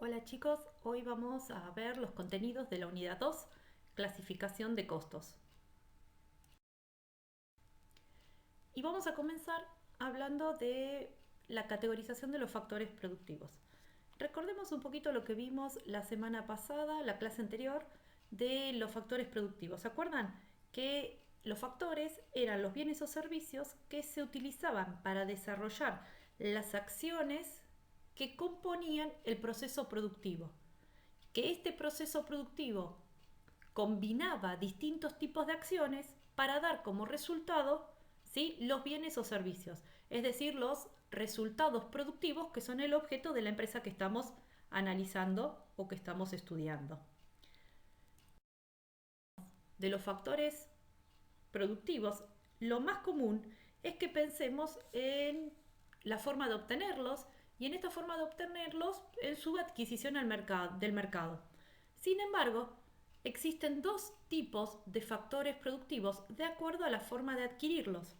Hola chicos, hoy vamos a ver los contenidos de la unidad 2, clasificación de costos. Y vamos a comenzar hablando de la categorización de los factores productivos. Recordemos un poquito lo que vimos la semana pasada, la clase anterior, de los factores productivos. ¿Se acuerdan? Que los factores eran los bienes o servicios que se utilizaban para desarrollar las acciones que componían el proceso productivo. Que este proceso productivo combinaba distintos tipos de acciones para dar como resultado, ¿sí?, los bienes o servicios, es decir, los resultados productivos que son el objeto de la empresa que estamos analizando o que estamos estudiando. De los factores productivos, lo más común es que pensemos en la forma de obtenerlos y en esta forma de obtenerlos en su adquisición del mercado. Sin embargo, existen dos tipos de factores productivos de acuerdo a la forma de adquirirlos.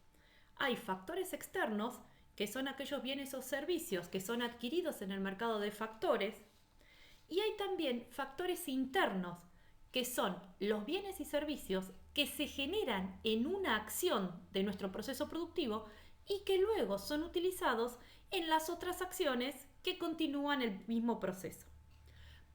Hay factores externos, que son aquellos bienes o servicios que son adquiridos en el mercado de factores, y hay también factores internos, que son los bienes y servicios que se generan en una acción de nuestro proceso productivo y que luego son utilizados en las otras acciones que continúan el mismo proceso.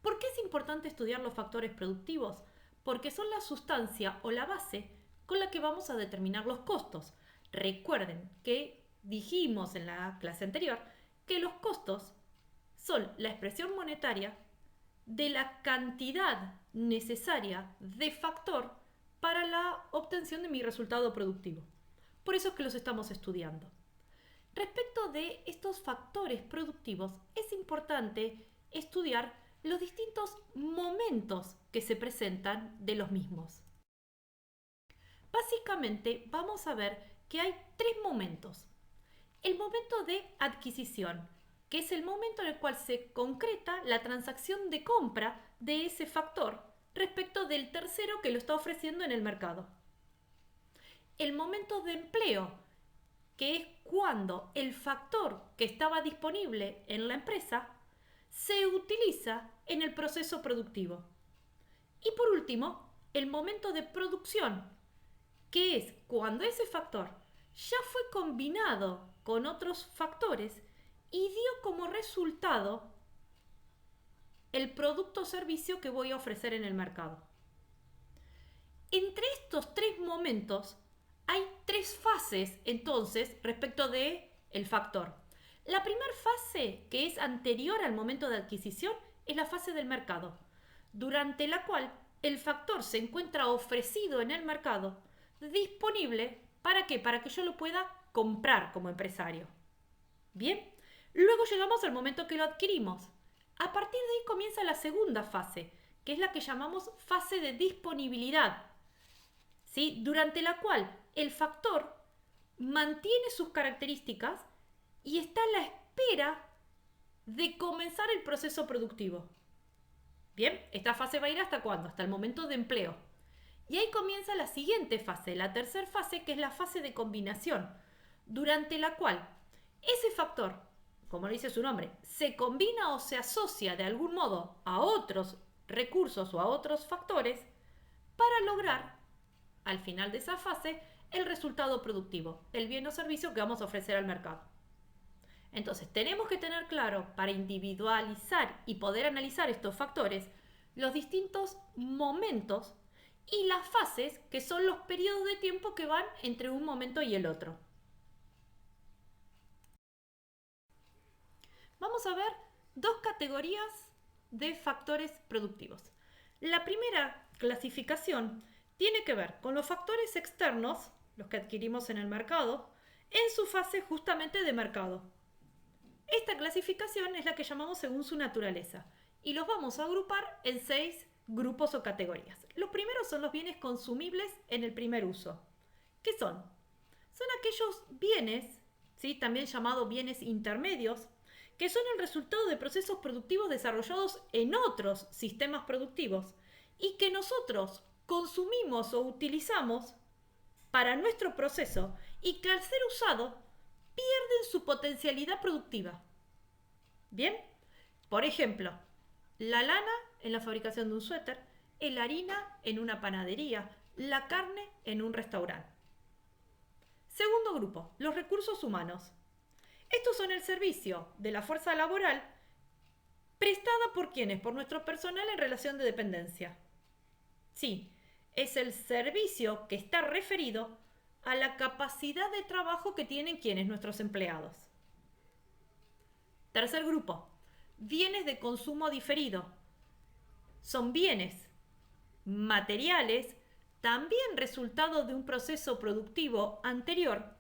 ¿Por qué es importante estudiar los factores productivos? Porque son la sustancia o la base con la que vamos a determinar los costos. Recuerden que dijimos en la clase anterior que los costos son la expresión monetaria de la cantidad necesaria de factor para la obtención de mi resultado productivo. Por eso es que los estamos estudiando. Respecto de estos factores productivos, es importante estudiar los distintos momentos que se presentan de los mismos. Básicamente vamos a ver que hay tres momentos. El momento de adquisición, que es el momento en el cual se concreta la transacción de compra de ese factor respecto del tercero que lo está ofreciendo en el mercado. El momento de empleo, que es cuando el factor que estaba disponible en la empresa se utiliza en el proceso productivo. Y por último, el momento de producción, que es cuando ese factor ya fue combinado con otros factores y dio como resultado el producto o servicio que voy a ofrecer en el mercado. Entre estos tres momentos hay tres fases entonces respecto de el factor. La primera fase, que es anterior al momento de adquisición, es la fase del mercado, durante la cual el factor se encuentra ofrecido en el mercado, disponible, ¿para qué? Para que yo lo pueda comprar como empresario. Bien, luego llegamos al momento que lo adquirimos. A partir de ahí comienza la segunda fase, que es la que llamamos fase de disponibilidad, ¿sí?, durante la cual el factor mantiene sus características y está a la espera de comenzar el proceso productivo. Bien, esta fase va a ir ¿hasta cuándo? Hasta el momento de empleo. Y ahí comienza la siguiente fase, la tercera fase, que es la fase de combinación, durante la cual ese factor, como lo dice su nombre, se combina o se asocia de algún modo a otros recursos o a otros factores para lograr, al final de esa fase, el resultado productivo, el bien o servicio que vamos a ofrecer al mercado. Entonces, tenemos que tener claro, para individualizar y poder analizar estos factores, los distintos momentos y las fases, que son los periodos de tiempo que van entre un momento y el otro. Vamos a ver dos categorías de factores productivos. La primera clasificación tiene que ver con los factores externos, los que adquirimos en el mercado, en su fase justamente de mercado. Esta clasificación es la que llamamos según su naturaleza y los vamos a agrupar en 6 grupos o categorías. Los primeros son los bienes consumibles en el primer uso. ¿Qué son? Son aquellos bienes, ¿sí?, también llamados bienes intermedios, que son el resultado de procesos productivos desarrollados en otros sistemas productivos y que nosotros consumimos o utilizamos para nuestro proceso y que al ser usado pierden su potencialidad productiva. Bien, por ejemplo, La lana en la fabricación de un suéter, la harina en una panadería, la carne en un restaurante. Segundo grupo, los recursos humanos. Estos son el servicio de la fuerza laboral prestada por quienes, por nuestro personal en relación de dependencia. Sí, es el servicio que está referido a la capacidad de trabajo que tienen quienes, nuestros empleados. Tercer grupo, bienes de consumo diferido. Son bienes materiales, también resultado de un proceso productivo anterior,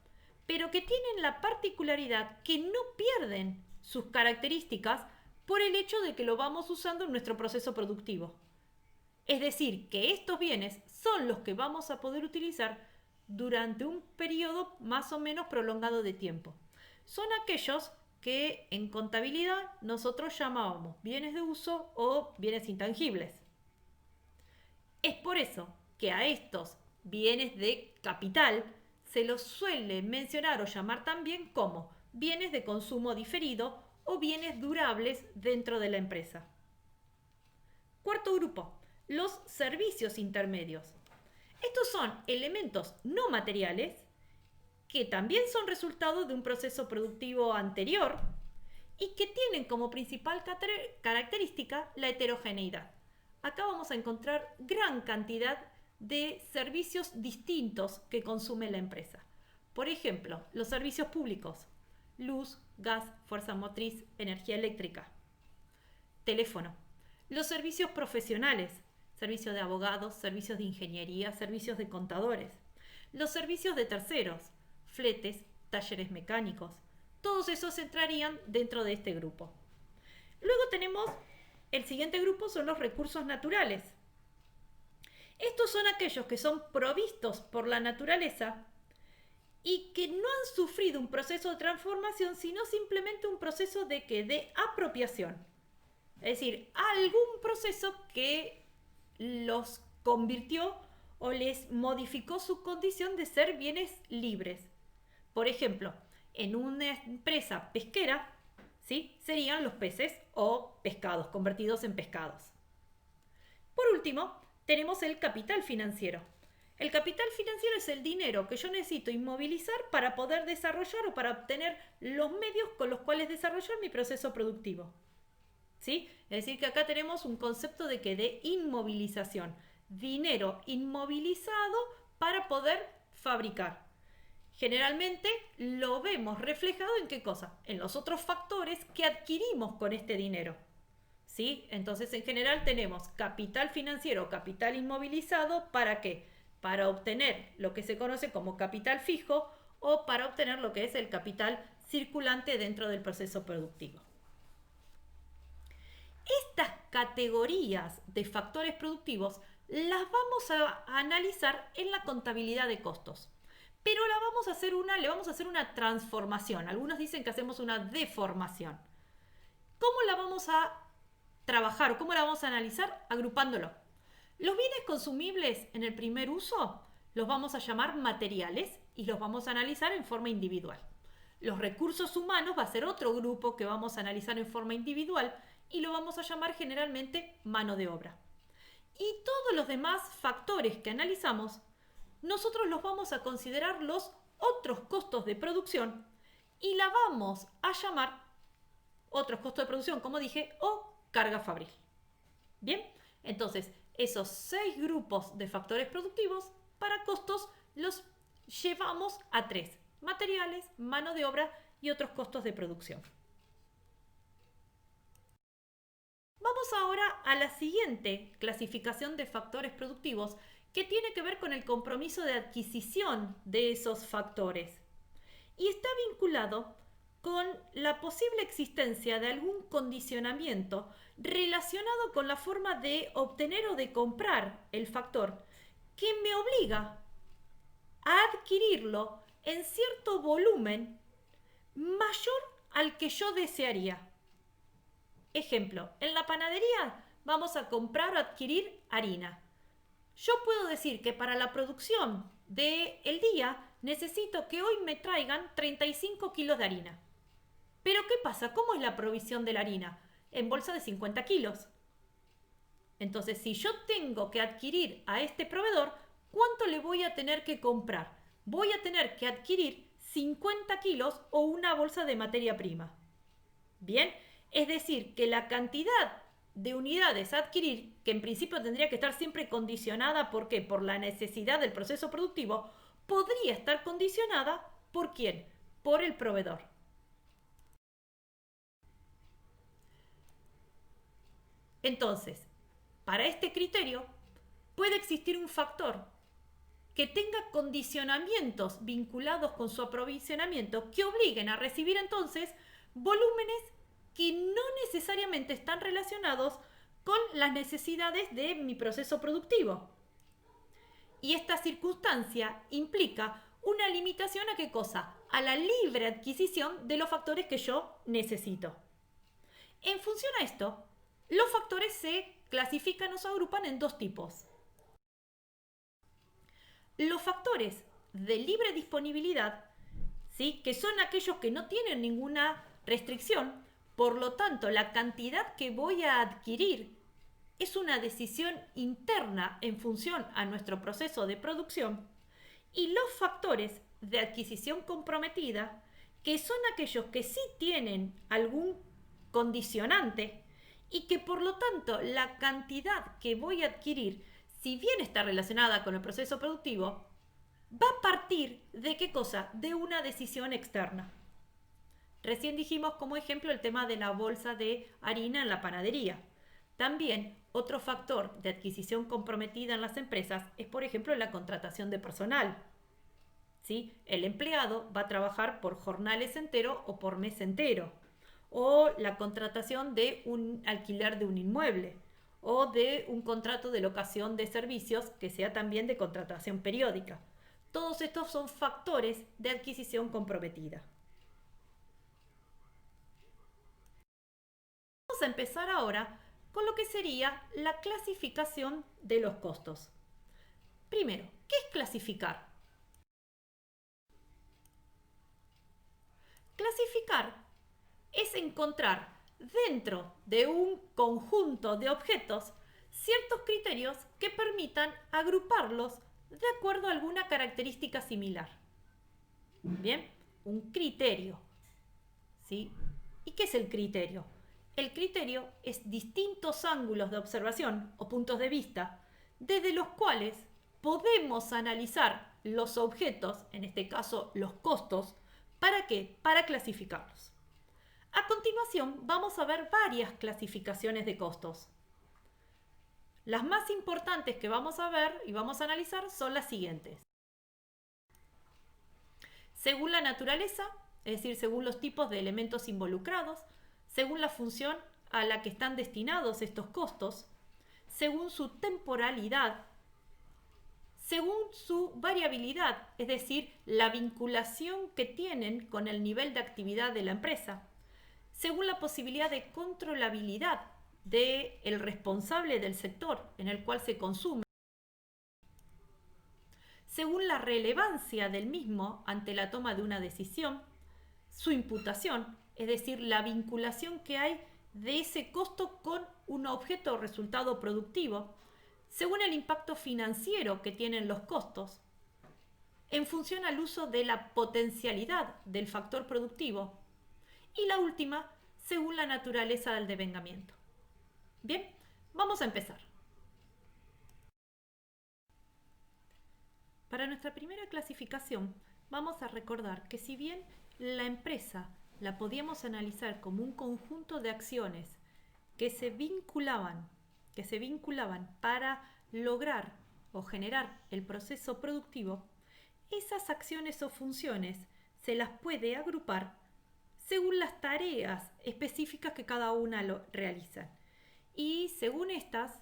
pero que tienen la particularidad que no pierden sus características por el hecho de que lo vamos usando en nuestro proceso productivo. Es decir, que estos bienes son los que vamos a poder utilizar durante un periodo más o menos prolongado de tiempo. Son aquellos que en contabilidad nosotros llamábamos bienes de uso o bienes intangibles. Es por eso que a estos bienes de capital se los suele mencionar o llamar también como bienes de consumo diferido o bienes durables dentro de la empresa. Cuarto grupo, los servicios intermedios. Estos son elementos no materiales que también son resultado de un proceso productivo anterior y que tienen como principal característica la heterogeneidad. Acá vamos a encontrar gran cantidad de servicios distintos que consume la empresa. Por ejemplo, los servicios públicos, luz, gas, fuerza motriz, energía eléctrica, teléfono. Los servicios profesionales, servicios de abogados, servicios de ingeniería, servicios de contadores. Los servicios de terceros, fletes, talleres mecánicos. Todos esos entrarían dentro de este grupo. Luego tenemos el siguiente grupo, son los recursos naturales. Estos son aquellos que son provistos por la naturaleza y que no han sufrido un proceso de transformación, sino simplemente un proceso de apropiación. Es decir, algún proceso que los convirtió o les modificó su condición de ser bienes libres. Por ejemplo, en una empresa pesquera, ¿sí?, serían los peces o pescados, convertidos en pescados. Por último, tenemos el capital financiero. El capital financiero es el dinero que yo necesito inmovilizar para poder desarrollar o para obtener los medios con los cuales desarrollar mi proceso productivo. ¿Sí? Es decir, que acá tenemos un concepto de inmovilización. Dinero inmovilizado para poder fabricar. Generalmente lo vemos reflejado en ¿qué cosa? En los otros factores que adquirimos con este dinero. ¿Sí? Entonces, en general tenemos capital financiero, capital inmovilizado, ¿para qué? Para obtener lo que se conoce como capital fijo o para obtener lo que es el capital circulante dentro del proceso productivo. Estas categorías de factores productivos las vamos a analizar en la contabilidad de costos. Pero le vamos a hacer una transformación. Algunos dicen que hacemos una deformación. ¿Cómo la vamos a trabajar o cómo la vamos a analizar? Agrupándolo. Los bienes consumibles en el primer uso los vamos a llamar materiales y los vamos a analizar en forma individual. Los recursos humanos va a ser otro grupo que vamos a analizar en forma individual y lo vamos a llamar generalmente mano de obra. Y todos los demás factores que analizamos, nosotros los vamos a considerar los otros costos de producción y la vamos a llamar otros costos de producción, como dije, o carga fabril. Bien, entonces esos 6 grupos de factores productivos para costos los llevamos a 3: materiales, mano de obra y otros costos de producción. Vamos ahora a la siguiente clasificación de factores productivos que tiene que ver con el compromiso de adquisición de esos factores y está vinculado con la posible existencia de algún condicionamiento relacionado con la forma de obtener o de comprar el factor que me obliga a adquirirlo en cierto volumen mayor al que yo desearía. Ejemplo, en la panadería vamos a comprar o adquirir harina. Yo puedo decir que para la producción del día necesito que hoy me traigan 35 kilos de harina. Pero ¿qué pasa? ¿Cómo es la provisión de la harina? En bolsa de 50 kilos. Entonces, si yo tengo que adquirir a este proveedor, ¿cuánto le voy a tener que comprar? Voy a tener que adquirir 50 kilos o una bolsa de materia prima. Bien, es decir, que la cantidad de unidades a adquirir, que en principio tendría que estar siempre condicionada, ¿por qué? Por la necesidad del proceso productivo, podría estar condicionada ¿por quién? Por el proveedor. Entonces, para este criterio puede existir un factor que tenga condicionamientos vinculados con su aprovisionamiento que obliguen a recibir entonces volúmenes que no necesariamente están relacionados con las necesidades de mi proceso productivo. Y esta circunstancia implica una limitación ¿a qué cosa? A la libre adquisición de los factores que yo necesito. En función a esto, los factores se clasifican o se agrupan en dos tipos. Los factores de libre disponibilidad, ¿sí? Que son aquellos que no tienen ninguna restricción, por lo tanto la cantidad que voy a adquirir es una decisión interna en función a nuestro proceso de producción, y los factores de adquisición comprometida, que son aquellos que sí tienen algún condicionante y que por lo tanto la cantidad que voy a adquirir, si bien está relacionada con el proceso productivo, va a partir de qué cosa? De una decisión externa. Recién dijimos como ejemplo el tema de la bolsa de harina en la panadería. También otro factor de adquisición comprometida en las empresas es, por ejemplo, la contratación de personal. ¿Sí? El empleado va a trabajar por jornales entero o por mes entero. O la contratación de un alquiler de un inmueble. O de un contrato de locación de servicios que sea también de contratación periódica. Todos estos son factores de adquisición comprometida. Vamos a empezar ahora con lo que sería la clasificación de los costos. Primero, ¿qué es clasificar? Clasificar es encontrar dentro de un conjunto de objetos ciertos criterios que permitan agruparlos de acuerdo a alguna característica similar. Bien, un criterio. ¿Sí? ¿Y qué es el criterio? El criterio es distintos ángulos de observación o puntos de vista desde los cuales podemos analizar los objetos, en este caso los costos, ¿para qué? Para clasificarlos. A continuación vamos a ver varias clasificaciones de costos. Las más importantes que vamos a ver y vamos a analizar son las siguientes. Según la naturaleza, es decir, según los tipos de elementos involucrados, según la función a la que están destinados estos costos, según su temporalidad, según su variabilidad, es decir, la vinculación que tienen con el nivel de actividad de la empresa, según la posibilidad de controlabilidad del responsable del sector en el cual se consume, según la relevancia del mismo ante la toma de una decisión, su imputación, es decir, la vinculación que hay de ese costo con un objeto o resultado productivo, según el impacto financiero que tienen los costos, en función al uso de la potencialidad del factor productivo, y la última, según la naturaleza del devengamiento. Bien, vamos a empezar. Para nuestra primera clasificación, vamos a recordar que si bien la empresa la podíamos analizar como un conjunto de acciones que se vinculaban para lograr o generar el proceso productivo, esas acciones o funciones se las puede agrupar según las tareas específicas que cada una lo realiza. Y según estas,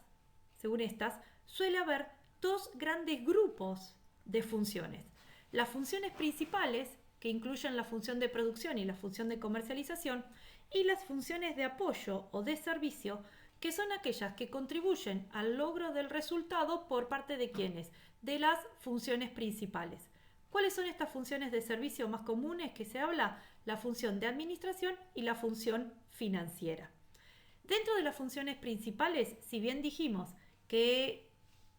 suele haber dos grandes grupos de funciones. Las funciones principales, que incluyen la función de producción y la función de comercialización, y las funciones de apoyo o de servicio, que son aquellas que contribuyen al logro del resultado por parte de quienes, de las funciones principales. ¿Cuáles son estas funciones de servicio más comunes que se habla? La función de administración y la función financiera. Dentro de las funciones principales, si bien dijimos que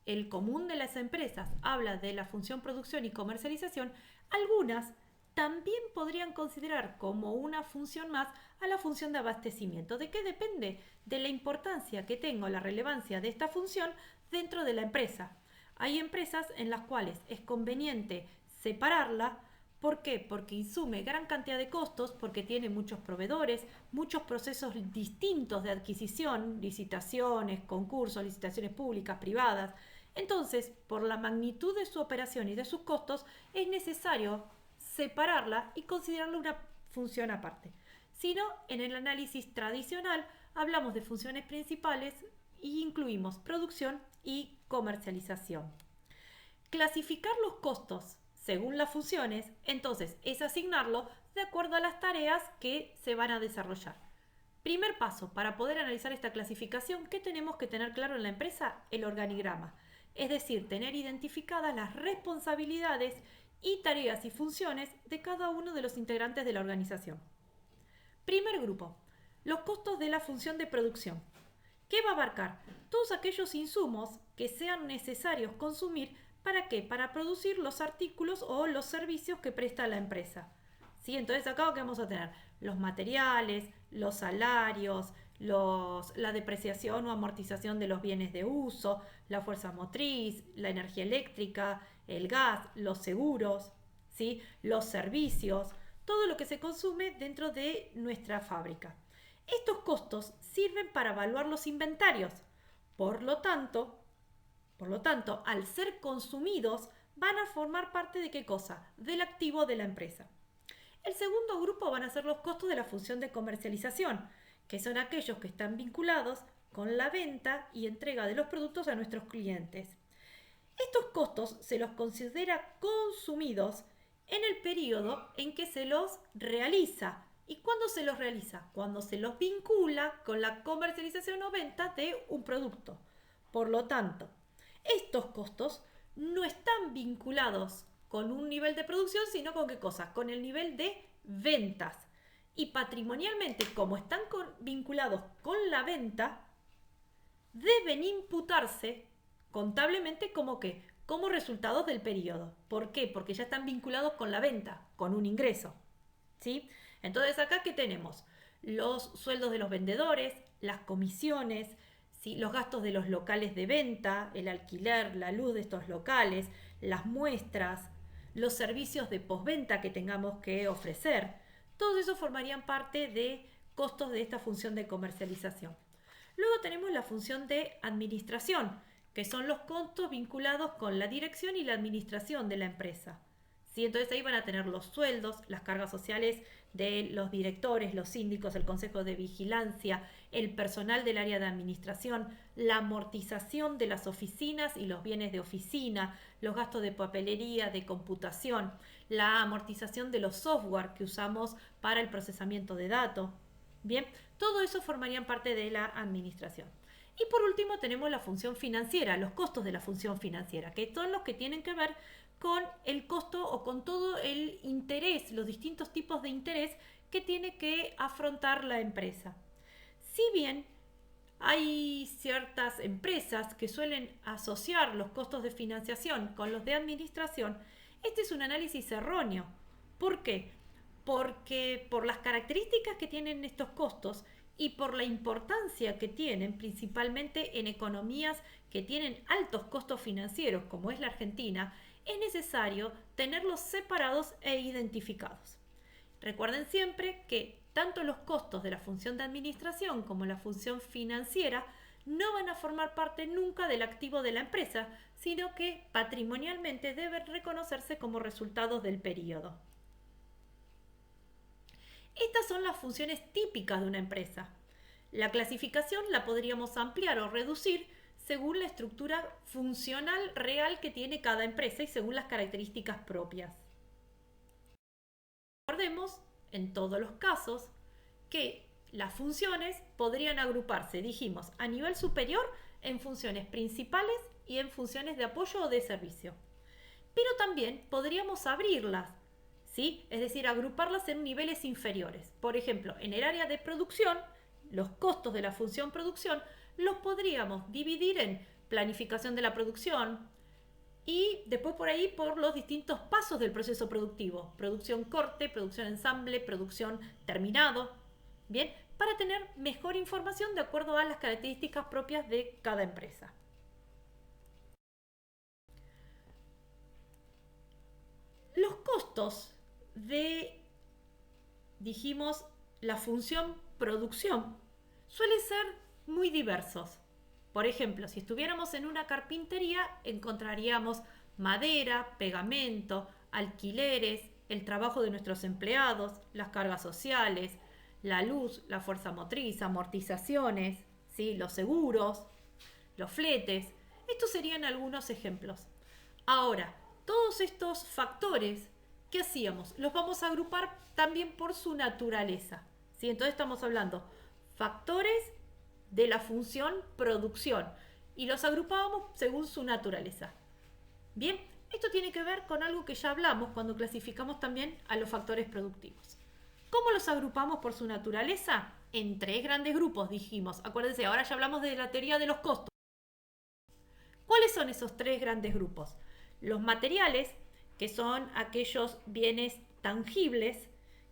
el común de las empresas habla de la función producción y comercialización, algunas también podrían considerar como una función más a la función de abastecimiento. ¿De qué depende? De la importancia que tenga, la relevancia de esta función dentro de la empresa. Hay empresas en las cuales es conveniente separarla. ¿Por qué? Porque insume gran cantidad de costos, porque tiene muchos proveedores, muchos procesos distintos de adquisición, licitaciones, concursos, licitaciones públicas, privadas. Entonces, por la magnitud de su operación y de sus costos, es necesario separarla y considerarla una función aparte. Si no, en el análisis tradicional hablamos de funciones principales e incluimos producción y comercialización. Clasificar los costos según las funciones, entonces es asignarlo de acuerdo a las tareas que se van a desarrollar. Primer paso, para poder analizar esta clasificación, ¿qué tenemos que tener claro en la empresa? El organigrama. Es decir, tener identificadas las responsabilidades y tareas y funciones de cada uno de los integrantes de la organización. Primer grupo, los costos de la función de producción. ¿Qué va a abarcar? Todos aquellos insumos que sean necesarios consumir. ¿Para qué? Para producir los artículos o los servicios que presta la empresa. ¿Sí? Entonces acá ¿qué vamos a tener? Los materiales, los salarios, la depreciación o amortización de los bienes de uso, la fuerza motriz, la energía eléctrica, el gas, los seguros, ¿sí? Los servicios, todo lo que se consume dentro de nuestra fábrica. Estos costos sirven para evaluar los inventarios. Por lo tanto, al ser consumidos, van a formar parte de ¿qué cosa? Del activo de la empresa. El segundo grupo van a ser los costos de la función de comercialización, que son aquellos que están vinculados con la venta y entrega de los productos a nuestros clientes. Estos costos se los considera consumidos en el periodo en que se los realiza. ¿Y cuándo se los realiza? Cuando se los vincula con la comercialización o venta de un producto. Por lo tanto, estos costos no están vinculados con un nivel de producción, sino con ¿qué cosa? Con el nivel de ventas. Y patrimonialmente, como están vinculados con la venta, deben imputarse contablemente como ¿qué? Como resultados del periodo. ¿Por qué? Porque ya están vinculados con la venta, con un ingreso. ¿Sí? Entonces acá ¿qué tenemos? Los sueldos de los vendedores, las comisiones, ¿sí? Los gastos de los locales de venta, el alquiler, la luz de estos locales, las muestras, los servicios de postventa que tengamos que ofrecer. Todo eso formarían parte de costos de esta función de comercialización. Luego tenemos la función de administración, que son los costos vinculados con la dirección y la administración de la empresa. ¿Sí? Entonces ahí van a tener los sueldos, las cargas sociales de los directores, los síndicos, el consejo de vigilancia, el personal del área de administración, la amortización de las oficinas y los bienes de oficina, los gastos de papelería, de computación, la amortización de los software que usamos para el procesamiento de datos. Bien, todo eso formarían parte de la administración. Y por último tenemos la función financiera, los costos de la función financiera, que son los que tienen que ver con el costo o con todo el interés, los distintos tipos de interés que tiene que afrontar la empresa. Si bien hay ciertas empresas que suelen asociar los costos de financiación con los de administración, este es un análisis erróneo. ¿Por qué? Porque por las características que tienen estos costos y por la importancia que tienen, principalmente en economías que tienen altos costos financieros, como es la Argentina, es necesario tenerlos separados e identificados. Recuerden siempre que tanto los costos de la función de administración como la función financiera no van a formar parte nunca del activo de la empresa, sino que patrimonialmente deben reconocerse como resultados del periodo. Estas son las funciones típicas de una empresa. La clasificación la podríamos ampliar o reducir según la estructura funcional real que tiene cada empresa y según las características propias. Recordemos, en todos los casos, que las funciones podrían agruparse, dijimos, a nivel superior en funciones principales y en funciones de apoyo o de servicio. Pero también podríamos abrirlas, ¿sí? Es decir, agruparlas en niveles inferiores. Por ejemplo, en el área de producción los costos de la función producción los podríamos dividir en planificación de la producción y después por ahí por los distintos pasos del proceso productivo. Producción corte, producción ensamble, producción terminado. Bien, para tener mejor información de acuerdo a las características propias de cada empresa. Los costos de, dijimos, la función producción suelen ser muy diversos. Por ejemplo, si estuviéramos en una carpintería, encontraríamos madera, pegamento, alquileres, el trabajo de nuestros empleados, las cargas sociales, la luz, la fuerza motriz, amortizaciones, ¿sí? Los seguros, los fletes. Estos serían algunos ejemplos. Ahora, todos estos factores, ¿qué hacíamos? Los vamos a agrupar también por su naturaleza. ¿Sí? Entonces estamos hablando factores de la función producción y los agrupábamos según su naturaleza. Bien, esto tiene que ver con algo que ya hablamos cuando clasificamos también a los factores productivos. ¿Cómo los agrupamos por su naturaleza? En 3 grandes grupos, dijimos. Acuérdense, ahora ya hablamos de la teoría de los costos. ¿Cuáles son esos 3 grandes grupos? Los materiales, que son aquellos bienes tangibles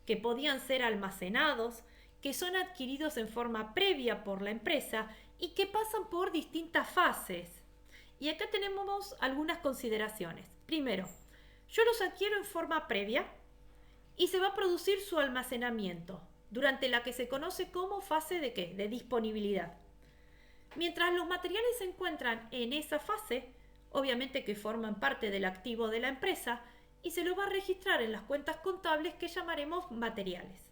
que podían ser almacenados, que son adquiridos en forma previa por la empresa y que pasan por distintas fases. Y acá tenemos algunas consideraciones. Primero, yo los adquiero en forma previa y se va a producir su almacenamiento, durante la que se conoce como fase de ¿qué? De disponibilidad. Mientras los materiales se encuentran en esa fase, obviamente que forman parte del activo de la empresa y se lo va a registrar en las cuentas contables que llamaremos materiales.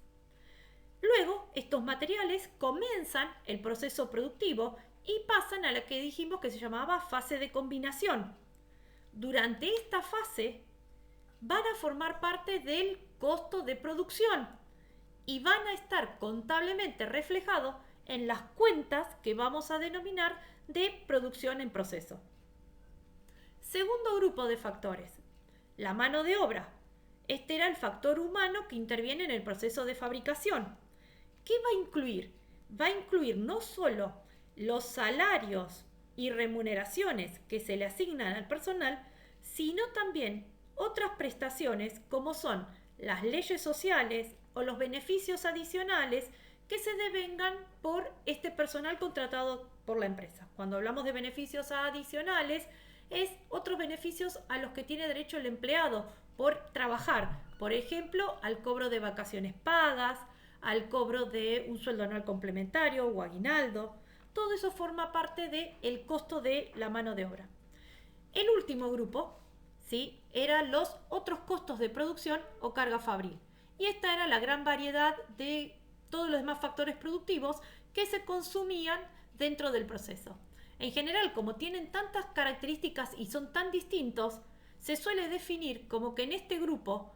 Luego, estos materiales comienzan el proceso productivo y pasan a la que dijimos que se llamaba fase de combinación. Durante esta fase van a formar parte del costo de producción y van a estar contablemente reflejados en las cuentas que vamos a denominar de producción en proceso. Segundo grupo de factores, la mano de obra. Este era el factor humano que interviene en el proceso de fabricación. ¿Qué va a incluir? Va a incluir no solo los salarios y remuneraciones que se le asignan al personal, sino también otras prestaciones como son las leyes sociales o los beneficios adicionales que se devengan por este personal contratado por la empresa. Cuando hablamos de beneficios adicionales, es otros beneficios a los que tiene derecho el empleado por trabajar. Por ejemplo, al cobro de vacaciones pagas, al cobro de un sueldo anual complementario o aguinaldo. Todo eso forma parte del costo de la mano de obra. El último grupo, ¿sí?, eran los otros costos de producción o carga fabril. Y esta era la gran variedad de todos los demás factores productivos que se consumían dentro del proceso. En general, como tienen tantas características y son tan distintos, se suele definir como que en este grupo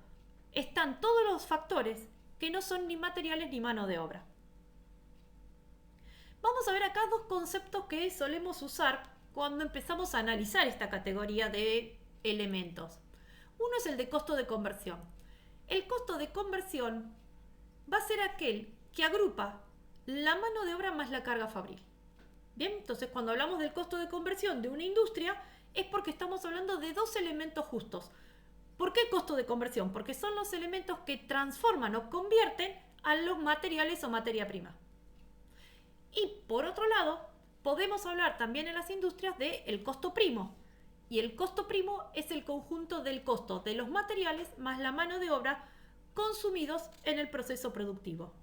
están todos los factores que no son ni materiales ni mano de obra. Vamos a ver acá 2 conceptos que solemos usar cuando empezamos a analizar esta categoría de elementos. Uno es el de costo de conversión. El costo de conversión va a ser aquel que agrupa la mano de obra más la carga fabril. Bien, entonces cuando hablamos del costo de conversión de una industria es porque estamos hablando de 2 elementos justos. ¿Por qué costo de conversión? Porque son los elementos que transforman o convierten a los materiales o materia prima. Y por otro lado, podemos hablar también en las industrias del costo primo. Y el costo primo es el conjunto del costo de los materiales más la mano de obra consumidos en el proceso productivo.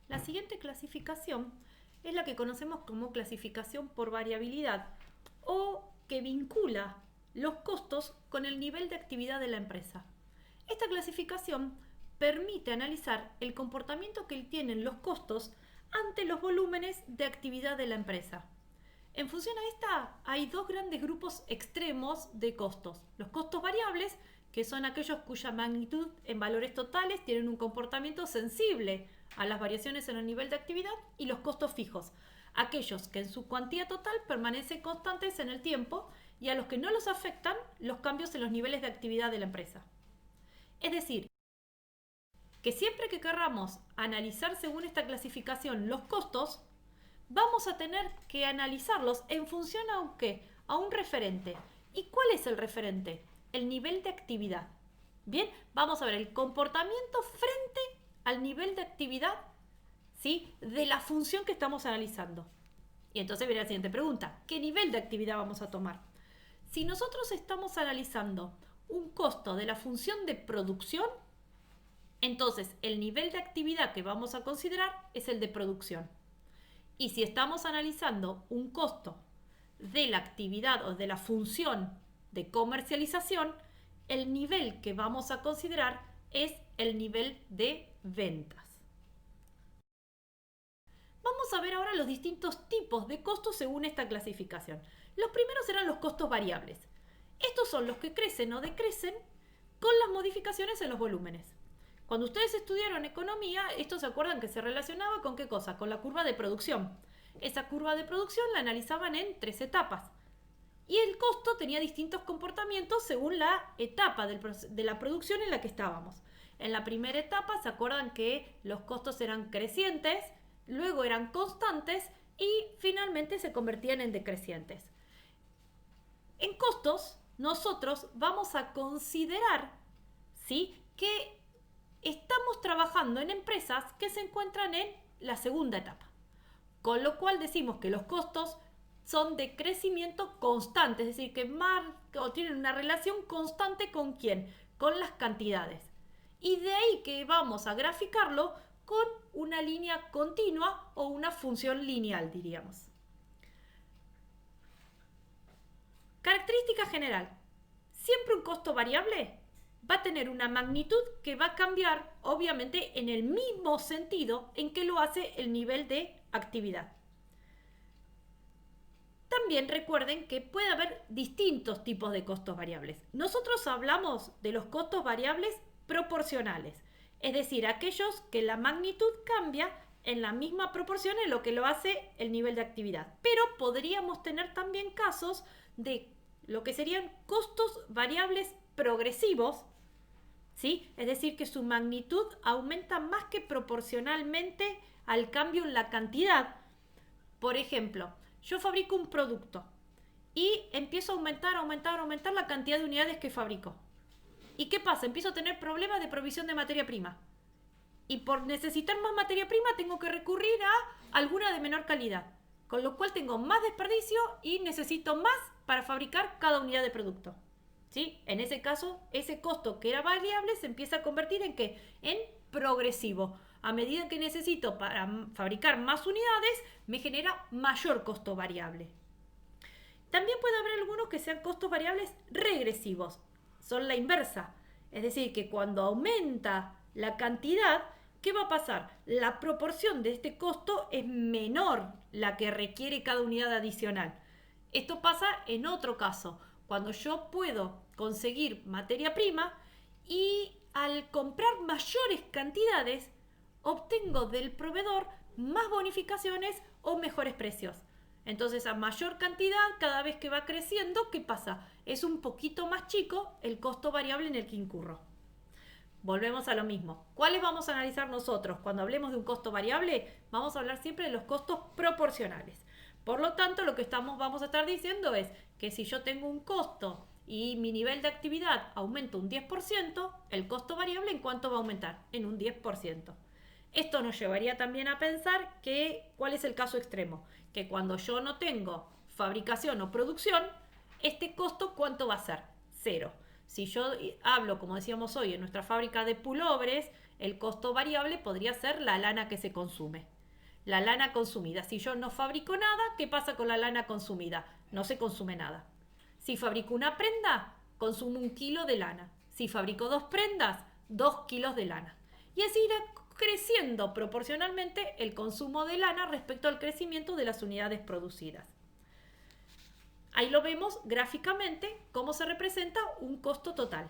La siguiente clasificación es la que conocemos como clasificación por variabilidad o que vincula los costos con el nivel de actividad de la empresa. Esta clasificación permite analizar el comportamiento que tienen los costos ante los volúmenes de actividad de la empresa. En función a esta, hay 2 grandes grupos extremos de costos. Los costos variables, que son aquellos cuya magnitud en valores totales tienen un comportamiento sensible a las variaciones en el nivel de actividad, y los costos fijos, aquellos que en su cuantía total permanecen constantes en el tiempo y a los que no los afectan los cambios en los niveles de actividad de la empresa. Es decir, que siempre que querramos analizar según esta clasificación los costos, vamos a tener que analizarlos en función a ¿qué? A un referente. ¿Y cuál es el referente? El nivel de actividad. Bien, vamos a ver el comportamiento frente al nivel de actividad, ¿sí? De la función que estamos analizando. Y entonces viene la siguiente pregunta. ¿Qué nivel de actividad vamos a tomar? Si nosotros estamos analizando un costo de la función de producción, entonces el nivel de actividad que vamos a considerar es el de producción. Y si estamos analizando un costo de la actividad o de la función de comercialización, el nivel que vamos a considerar es el nivel de ventas. Vamos a ver ahora los distintos tipos de costos según esta clasificación. Los primeros serán los costos variables. Estos son los que crecen o decrecen con las modificaciones en los volúmenes. Cuando ustedes estudiaron economía, esto se acuerdan que se relacionaba con ¿qué cosa? Con la curva de producción. Esa curva de producción la analizaban en 3 etapas. Y el costo tenía distintos comportamientos según la etapa de la producción en la que estábamos. En la primera etapa se acuerdan que los costos eran crecientes, luego eran constantes y finalmente se convertían en decrecientes. En costos, nosotros vamos a considerar, ¿sí?, que estamos trabajando en empresas que se encuentran en la segunda etapa. Con lo cual decimos que los costos son de crecimiento constante, es decir, que tienen una relación constante ¿con quién? Con las cantidades. Y de ahí que vamos a graficarlo con una línea continua o una función lineal, diríamos. Característica general. Siempre un costo variable va a tener una magnitud que va a cambiar, obviamente, en el mismo sentido en que lo hace el nivel de actividad. También recuerden que puede haber distintos tipos de costos variables. Nosotros hablamos de los costos variables proporcionales, es decir, aquellos que la magnitud cambia en la misma proporción en lo que lo hace el nivel de actividad. Pero podríamos tener también casos de lo que serían costos variables progresivos, ¿sí? Es decir, que su magnitud aumenta más que proporcionalmente al cambio en la cantidad. Por ejemplo, yo fabrico un producto y empiezo a aumentar la cantidad de unidades que fabrico. ¿Y qué pasa? Empiezo a tener problemas de provisión de materia prima. Y por necesitar más materia prima tengo que recurrir a alguna de menor calidad. Con lo cual tengo más desperdicio y necesito más para fabricar cada unidad de producto. ¿Sí? En ese caso, ese costo que era variable se empieza a convertir ¿en qué? En progresivo. A medida que necesito para fabricar más unidades, me genera mayor costo variable. También puede haber algunos que sean costos variables regresivos. Son la inversa. Es decir, que cuando aumenta la cantidad, ¿qué va a pasar? La proporción de este costo es menor la que requiere cada unidad adicional. Esto pasa en otro caso, cuando yo puedo conseguir materia prima y al comprar mayores cantidades, obtengo del proveedor más bonificaciones o mejores precios. Entonces, a mayor cantidad, cada vez que va creciendo, ¿qué pasa? Es un poquito más chico el costo variable en el que incurro. Volvemos a lo mismo. ¿Cuáles vamos a analizar nosotros? Cuando hablemos de un costo variable, vamos a hablar siempre de los costos proporcionales. Por lo tanto, lo que vamos a estar diciendo es que si yo tengo un costo y mi nivel de actividad aumenta un 10%, el costo variable ¿en cuánto va a aumentar? En un 10%. Esto nos llevaría también a pensar que, ¿cuál es el caso extremo? Que cuando yo no tengo fabricación o producción, este costo ¿cuánto va a ser? Cero. Si yo hablo, como decíamos hoy, en nuestra fábrica de pullovers, el costo variable podría ser la lana que se consume. La lana consumida. Si yo no fabrico nada, ¿qué pasa con la lana consumida? No se consume nada. Si fabrico una prenda, consumo 1 kilo de lana. Si fabrico 2 prendas, 2 kilos de lana. Y así irá creciendo proporcionalmente el consumo de lana respecto al crecimiento de las unidades producidas. Ahí lo vemos gráficamente cómo se representa un costo total.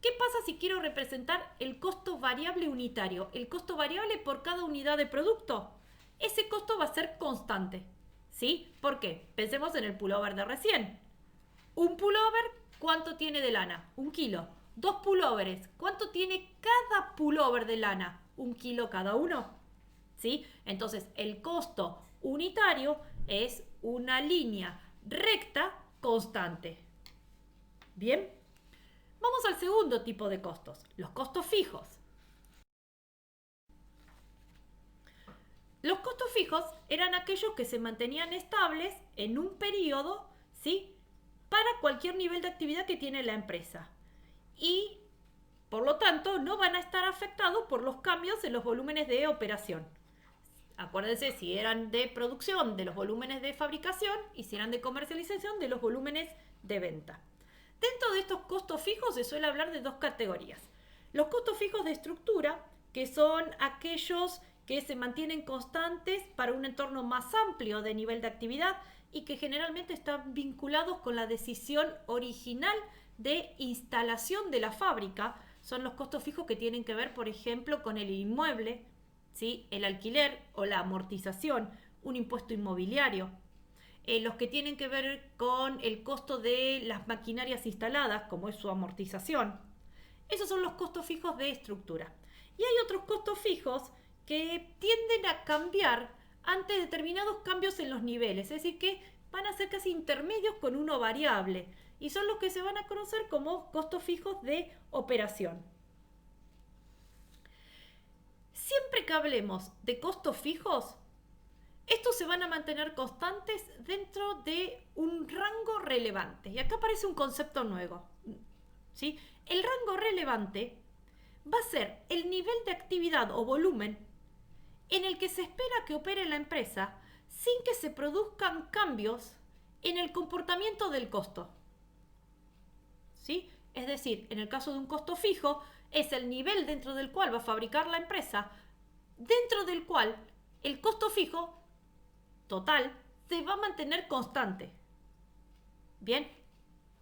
¿Qué pasa si quiero representar el costo variable unitario? El costo variable por cada unidad de producto. Ese costo va a ser constante. ¿Sí? ¿Por qué? Pensemos en el pullover de recién. Un pullover, ¿cuánto tiene de lana? 1 kilo. 2 pullovers. ¿Cuánto tiene cada pullover de lana? 1 kilo cada uno. ¿Sí? Entonces, el costo unitario es una línea recta constante. Bien. Vamos al segundo tipo de costos, los costos fijos. Los costos fijos eran aquellos que se mantenían estables en un periodo, ¿sí?, para cualquier nivel de actividad que tiene la empresa. Y, por lo tanto, no van a estar afectados por los cambios en los volúmenes de operación. Acuérdense, si eran de producción, de los volúmenes de fabricación, y si eran de comercialización, de los volúmenes de venta. Dentro de estos costos fijos se suele hablar de dos categorías. Los costos fijos de estructura, que son aquellos que se mantienen constantes para un entorno más amplio de nivel de actividad y que generalmente están vinculados con la decisión original de instalación de la fábrica. Son los costos fijos que tienen que ver, por ejemplo, con el inmueble, ¿sí?, el alquiler o la amortización, un impuesto inmobiliario. Los que tienen que ver con el costo de las maquinarias instaladas, como es su amortización. Esos son los costos fijos de estructura. Y hay otros costos fijos que tienden a cambiar ante determinados cambios en los niveles, es decir, que van a ser casi intermedios con uno variable, y son los que se van a conocer como costos fijos de operación. Siempre que hablemos de costos fijos, estos se van a mantener constantes dentro de un rango relevante. Y acá aparece un concepto nuevo, ¿sí? El rango relevante va a ser el nivel de actividad o volumen en el que se espera que opere la empresa sin que se produzcan cambios en el comportamiento del costo. ¿Sí? Es decir, en el caso de un costo fijo, es el nivel dentro del cual va a fabricar la empresa, dentro del cual el costo fijo total se va a mantener constante. Bien,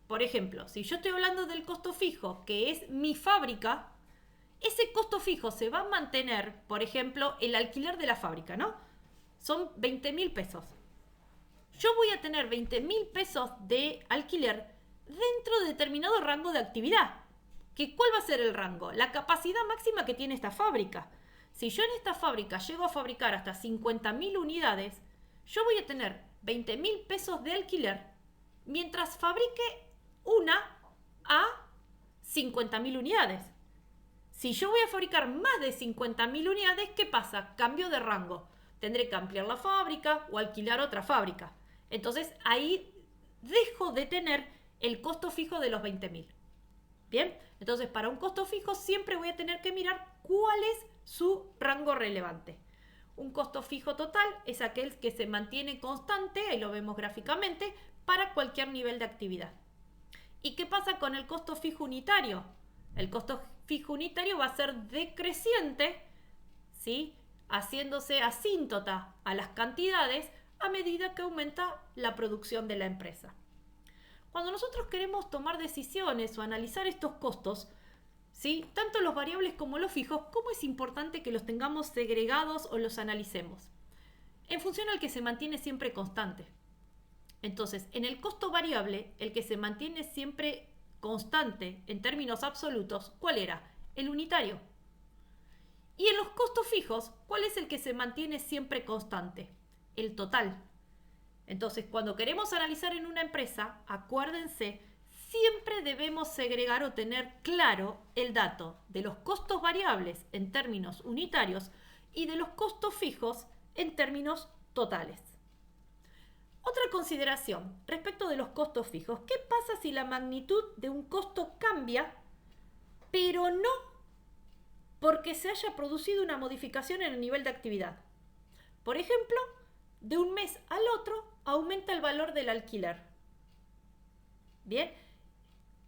por ejemplo, si yo estoy hablando del costo fijo, que es mi fábrica, ese costo fijo se va a mantener, por ejemplo, el alquiler de la fábrica, ¿no? Son 20.000 pesos. Yo voy a tener 20.000 pesos de alquiler dentro de determinado rango de actividad. ¿Cuál va a ser el rango? La capacidad máxima que tiene esta fábrica. Si yo en esta fábrica llego a fabricar hasta 50.000 unidades, yo voy a tener 20.000 pesos de alquiler mientras fabrique una a 50.000 unidades. Si yo voy a fabricar más de 50.000 unidades, ¿qué pasa? Cambio de rango. Tendré que ampliar la fábrica o alquilar otra fábrica. Entonces ahí dejo de tener el costo fijo de los 20.000. Bien, entonces para un costo fijo siempre voy a tener que mirar cuál es su rango relevante. Un costo fijo total es aquel que se mantiene constante, ahí lo vemos gráficamente, para cualquier nivel de actividad. ¿Y qué pasa con el costo fijo unitario? El costo fijo unitario va a ser decreciente, ¿sí?, haciéndose asíntota a las cantidades a medida que aumenta la producción de la empresa. Cuando nosotros queremos tomar decisiones o analizar estos costos, ¿sí?, tanto los variables como los fijos, ¿cómo es importante que los tengamos segregados o los analicemos? En función al que se mantiene siempre constante. Entonces, en el costo variable, el que se mantiene siempre constante en términos absolutos, ¿cuál era? El unitario. Y en los costos fijos, ¿cuál es el que se mantiene siempre constante? El total. Entonces, cuando queremos analizar en una empresa, acuérdense, siempre debemos segregar o tener claro el dato de los costos variables en términos unitarios y de los costos fijos en términos totales. Otra consideración respecto de los costos fijos. ¿Qué pasa si la magnitud de un costo cambia, pero no porque se haya producido una modificación en el nivel de actividad? Por ejemplo, de un mes al otro aumenta el valor del alquiler. Bien,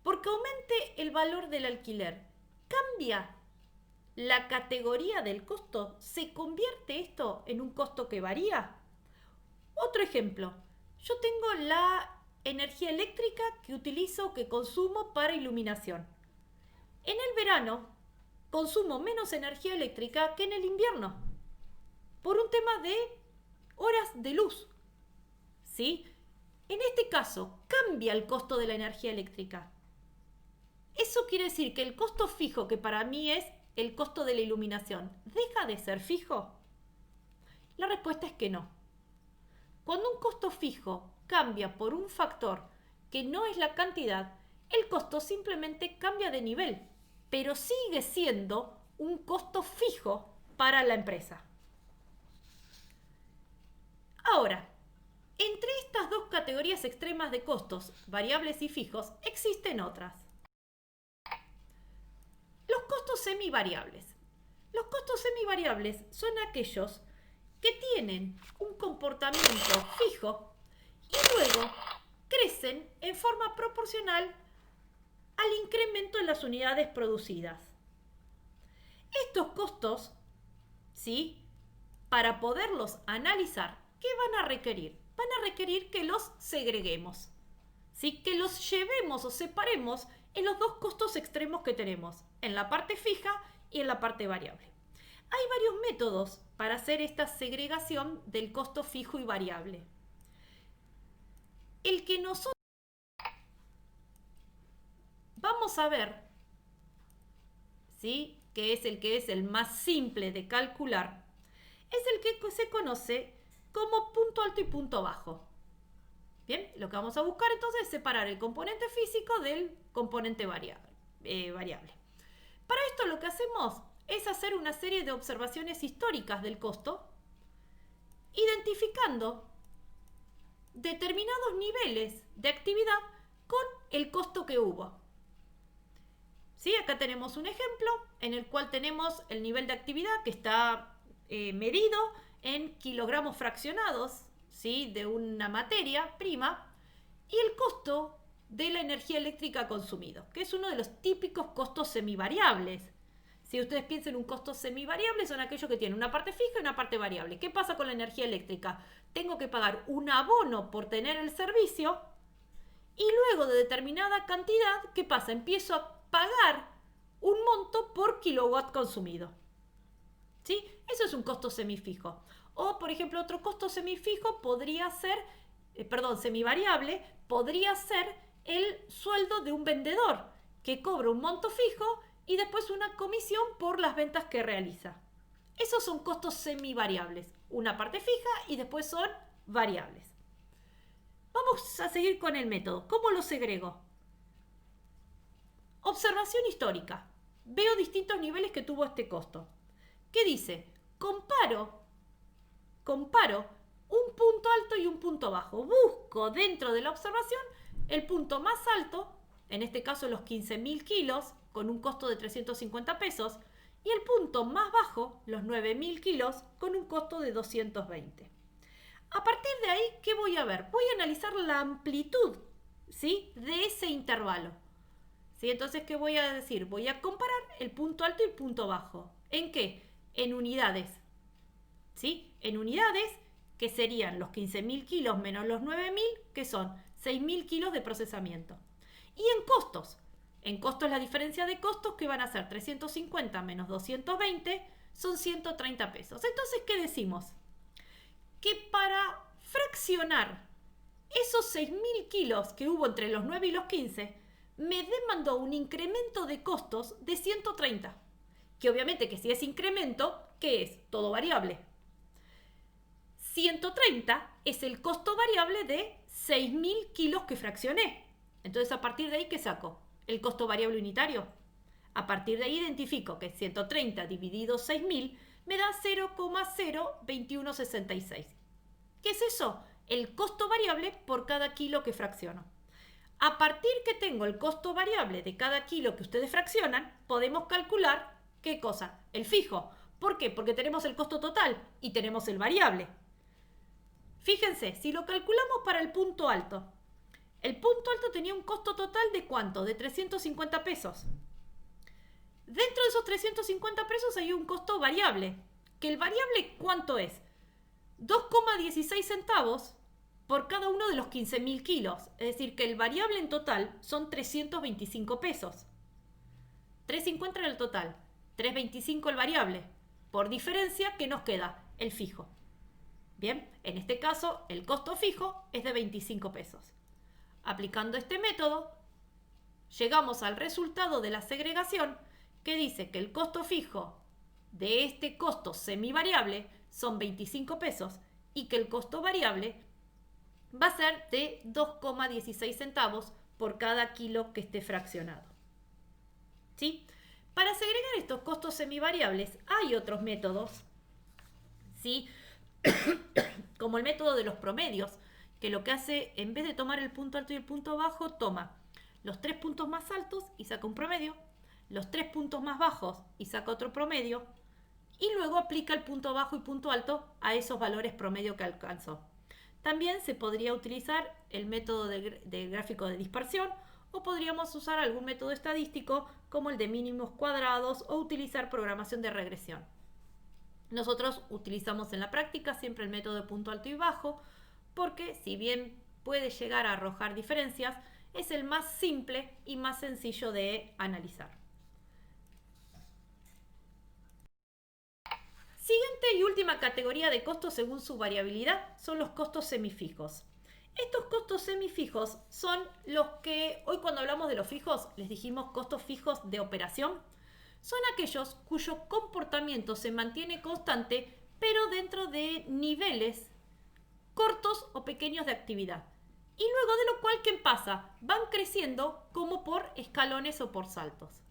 porque aumente el valor del alquiler, ¿cambia la categoría del costo? ¿Se convierte esto en un costo que varía? Otro ejemplo, yo tengo la energía eléctrica que utilizo, que consumo para iluminación. En el verano consumo menos energía eléctrica que en el invierno, por un tema de horas de luz. ¿Sí? En este caso, ¿cambia el costo de la energía eléctrica? Eso quiere decir que el costo fijo, que para mí es el costo de la iluminación, ¿deja de ser fijo? La respuesta es que no. Cuando un costo fijo cambia por un factor que no es la cantidad, el costo simplemente cambia de nivel, pero sigue siendo un costo fijo para la empresa. Ahora, entre estas dos categorías extremas de costos, variables y fijos, existen otras. Los costos semivariables. Los costos semivariables son aquellos que tienen un comportamiento fijo y luego crecen en forma proporcional al incremento en las unidades producidas. Estos costos, ¿sí?, para poderlos analizar, ¿qué van a requerir? Van a requerir que los segreguemos, ¿sí?, que los llevemos o separemos en los dos costos extremos que tenemos, en la parte fija y en la parte variable. Hay varios métodos para hacer esta segregación del costo fijo y variable. El que nosotros vamos a ver, ¿sí?, que es el más simple de calcular, es el que se conoce como punto alto y punto bajo. Bien, lo que vamos a buscar entonces es separar el componente físico del componente variable. Para esto lo que hacemos es hacer una serie de observaciones históricas del costo, identificando determinados niveles de actividad con el costo que hubo. ¿Sí? Acá tenemos un ejemplo en el cual tenemos el nivel de actividad que está medido en kilogramos fraccionados, ¿sí?, de una materia prima, y el costo de la energía eléctrica consumido, que es uno de los típicos costos semivariables. Si ustedes piensan en un costo semivariable, son aquellos que tienen una parte fija y una parte variable. ¿Qué pasa con la energía eléctrica? Tengo que pagar un abono por tener el servicio y luego de determinada cantidad, ¿qué pasa? Empiezo a pagar un monto por kilowatt consumido. ¿Sí? Eso es un costo semifijo. O, por ejemplo, otro costo semifijo podría ser, semivariable, podría ser el sueldo de un vendedor que cobra un monto fijo y después una comisión por las ventas que realiza. Esos son costos semivariables. Una parte fija y después son variables. Vamos a seguir con el método. ¿Cómo lo segrego? Observación histórica. Veo distintos niveles que tuvo este costo. ¿Qué dice? Comparo un punto alto y un punto bajo. Busco dentro de la observación el punto más alto, en este caso los 15.000 kilos, con un costo de 350 pesos, y el punto más bajo, los 9.000 kilos, con un costo de 220. A partir de ahí, ¿qué voy a ver? Voy a analizar la amplitud, ¿sí?, de ese intervalo. ¿Sí? Entonces, ¿qué voy a decir? Voy a comparar el punto alto y el punto bajo. ¿En qué? En unidades. ¿Sí? En unidades, que serían los 15.000 kilos menos los 9.000, que son 6.000 kilos de procesamiento. Y en costos. En costos, la diferencia de costos, que van a ser 350 menos 220, son 130 pesos. Entonces, ¿qué decimos? Que para fraccionar esos 6.000 kilos que hubo entre los 9 y los 15, me demandó un incremento de costos de 130. Que obviamente que si es incremento, ¿qué es? Todo variable. 130 es el costo variable de 6.000 kilos que fraccioné. Entonces, a partir de ahí, ¿qué saco? El costo variable unitario. A partir de ahí identifico que 130 dividido 6.000 me da 0,02166. ¿Qué es eso? El costo variable por cada kilo que fracciono. A partir que tengo el costo variable de cada kilo que ustedes fraccionan, podemos calcular, ¿qué cosa? El fijo. ¿Por qué? Porque tenemos el costo total y tenemos el variable. Fíjense, si lo calculamos para el punto alto tenía un costo total de ¿cuánto? De 350 pesos. Dentro de esos 350 pesos hay un costo variable. ¿Que el variable cuánto es? 2,16 centavos por cada uno de los 15.000 kilos. Es decir, que el variable en total son 325 pesos. 350 en el total, 325 el variable. Por diferencia, ¿qué nos queda? El fijo. Bien, en este caso, el costo fijo es de 25 pesos. Aplicando este método, llegamos al resultado de la segregación que dice que el costo fijo de este costo semivariable son 25 pesos y que el costo variable va a ser de 2,16 centavos por cada kilo que esté fraccionado. ¿Sí? Para segregar estos costos semivariables hay otros métodos, ¿sí? Como el método de los promedios, que lo que hace, en vez de tomar el punto alto y el punto bajo, toma los 3 puntos más altos y saca un promedio, los 3 puntos más bajos y saca otro promedio, y luego aplica el punto bajo y punto alto a esos valores promedio que alcanzó. También se podría utilizar el método del gráfico de dispersión, o podríamos usar algún método estadístico como el de mínimos cuadrados o utilizar programación de regresión. Nosotros utilizamos en la práctica siempre el método de punto alto y bajo, porque si bien puede llegar a arrojar diferencias, es el más simple y más sencillo de analizar. Siguiente y última categoría de costos según su variabilidad son los costos semifijos. Estos costos semifijos son los que, hoy cuando hablamos de los fijos, les dijimos costos fijos de operación. Son aquellos cuyo comportamiento se mantiene constante, pero dentro de niveles cortos o pequeños de actividad. Y luego de lo cual, ¿qué pasa? Van creciendo como por escalones o por saltos.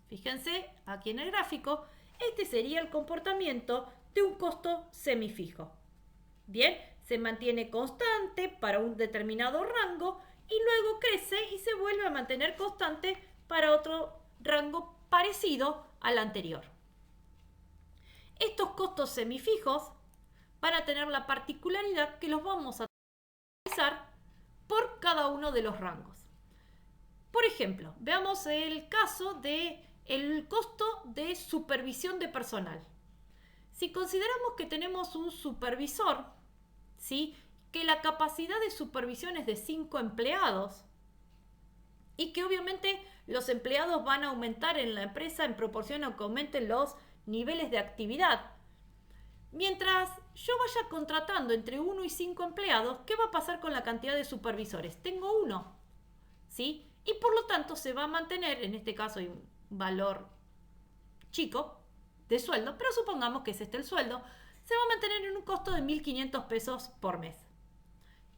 Fíjense aquí en el gráfico, este sería el comportamiento de un costo semifijo. Bien, se mantiene constante para un determinado rango y luego crece y se vuelve a mantener constante para otro rango parecido al anterior. Estos costos semifijos van a tener la particularidad que los vamos a analizar por cada uno de los rangos. Por ejemplo, veamos el caso del costo de supervisión de personal. Si consideramos que tenemos un supervisor, ¿sí?, que la capacidad de supervisión es de 5 empleados y que obviamente los empleados van a aumentar en la empresa en proporción a que aumenten los niveles de actividad. Mientras yo vaya contratando entre 1 y 5 empleados, ¿qué va a pasar con la cantidad de supervisores? Tengo 1, ¿sí? Y por lo tanto se va a mantener, en este caso hay un valor chico de sueldo, pero supongamos que es este el sueldo, se va a mantener en un costo de 1.500 pesos por mes.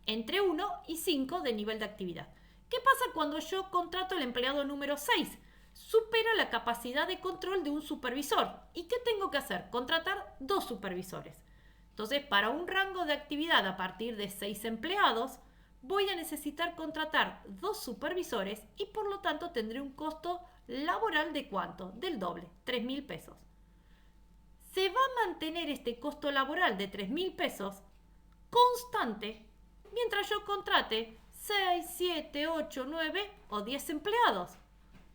Entre 1 y 5 de nivel de actividad. ¿Qué pasa cuando yo contrato al empleado número 6? Supera la capacidad de control de un supervisor. ¿Y qué tengo que hacer? Contratar 2 supervisores. Entonces, para un rango de actividad a partir de 6 empleados, voy a necesitar contratar 2 supervisores y por lo tanto tendré un costo laboral de ¿cuánto? Del doble, 3.000 pesos. Se va a mantener este costo laboral de 3.000 pesos constante mientras yo contrate 6, 7, 8, 9 o 10 empleados.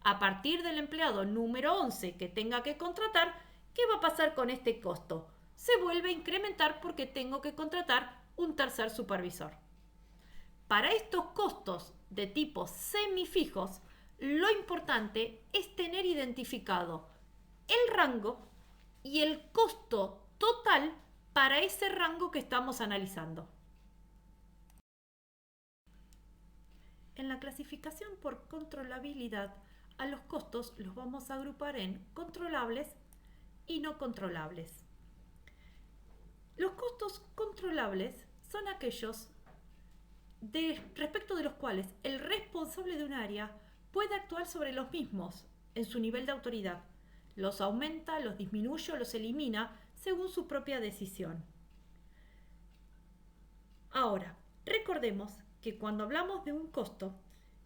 A partir del empleado número 11 que tenga que contratar, ¿qué va a pasar con este costo? Se vuelve a incrementar porque tengo que contratar un tercer supervisor. Para estos costos de tipo semifijos, lo importante es tener identificado el rango y el costo total para ese rango que estamos analizando. En la clasificación por controlabilidad, a los costos los vamos a agrupar en controlables y no controlables. Los costos controlables son aquellos respecto de los cuales el responsable de un área puede actuar sobre los mismos en su nivel de autoridad. Los aumenta, los disminuye o los elimina según su propia decisión. Ahora, recordemos que cuando hablamos de un costo,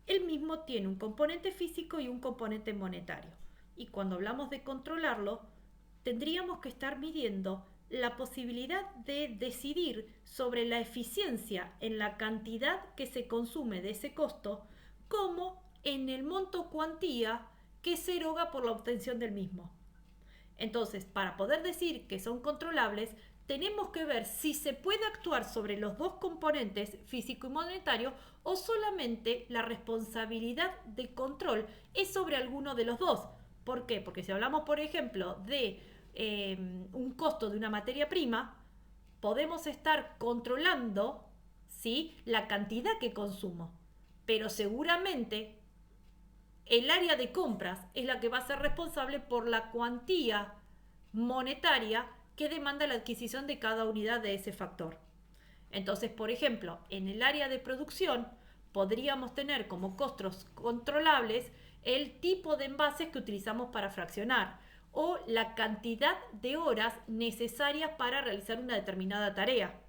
el mismo tiene un componente físico y un componente monetario. Y cuando hablamos de controlarlo, tendríamos que estar midiendo la posibilidad de decidir sobre la eficiencia en la cantidad que se consume de ese costo, como en el monto cuantía que se eroga por la obtención del mismo. Entonces, para poder decir que son controlables, tenemos que ver si se puede actuar sobre los dos componentes, físico y monetario, o solamente la responsabilidad de control es sobre alguno de los dos. ¿Por qué? Porque si hablamos, por ejemplo, de un costo de una materia prima, podemos estar controlando, ¿sí?, la cantidad que consumo, pero seguramente el área de compras es la que va a ser responsable por la cuantía monetaria que demanda la adquisición de cada unidad de ese factor. Entonces, por ejemplo, en el área de producción podríamos tener como costos controlables el tipo de envases que utilizamos para fraccionar o la cantidad de horas necesarias para realizar una determinada tarea.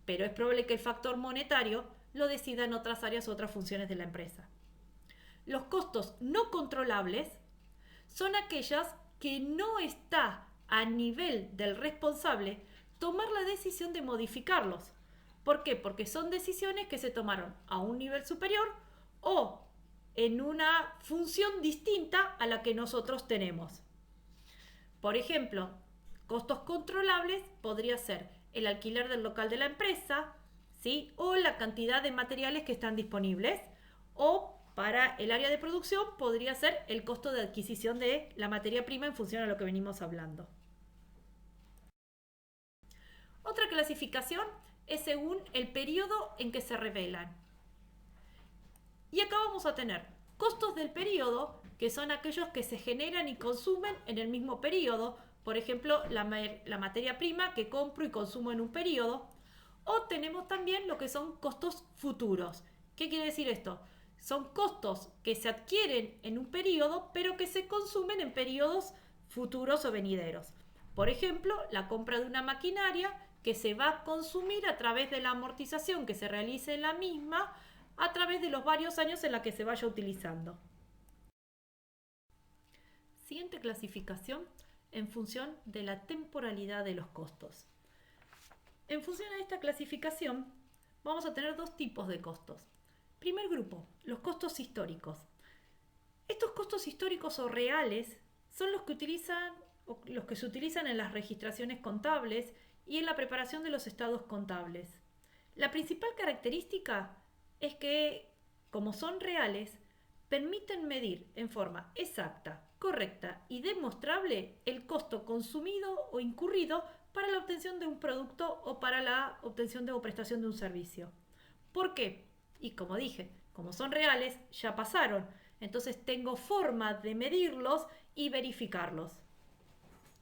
Pero es probable que el factor monetario lo decida en otras áreas o otras funciones de la empresa. Los costos no controlables son aquellas que no está a nivel del responsable tomar la decisión de modificarlos. ¿Por qué? Porque son decisiones que se tomaron a un nivel superior o en una función distinta a la que nosotros tenemos. Por ejemplo, costos controlables podría ser el alquiler del local de la empresa, ¿sí? O la cantidad de materiales que están disponibles, o para el área de producción podría ser el costo de adquisición de la materia prima en función a lo que venimos hablando. Otra clasificación es según el periodo en que se revelan. Y acá vamos a tener costos del periodo, que son aquellos que se generan y consumen en el mismo periodo. Por ejemplo, la materia prima que compro y consumo en un periodo. O tenemos también lo que son costos futuros. ¿Qué quiere decir esto? Son costos que se adquieren en un periodo, pero que se consumen en periodos futuros o venideros. Por ejemplo, la compra de una maquinaria que se va a consumir a través de la amortización que se realice en la misma, a través de los varios años en la que se vaya utilizando. Siguiente clasificación en función de la temporalidad de los costos. En función de esta clasificación vamos a tener dos tipos de costos. Primer grupo, los costos históricos. Estos costos históricos o reales son los que se utilizan en las registraciones contables y en la preparación de los estados contables. La principal característica es que, como son reales, permiten medir en forma exacta, correcta y demostrable el costo consumido o incurrido para la obtención de un producto o para la obtención o prestación de un servicio. ¿Por qué? Y como dije, como son reales, ya pasaron. Entonces tengo forma de medirlos y verificarlos.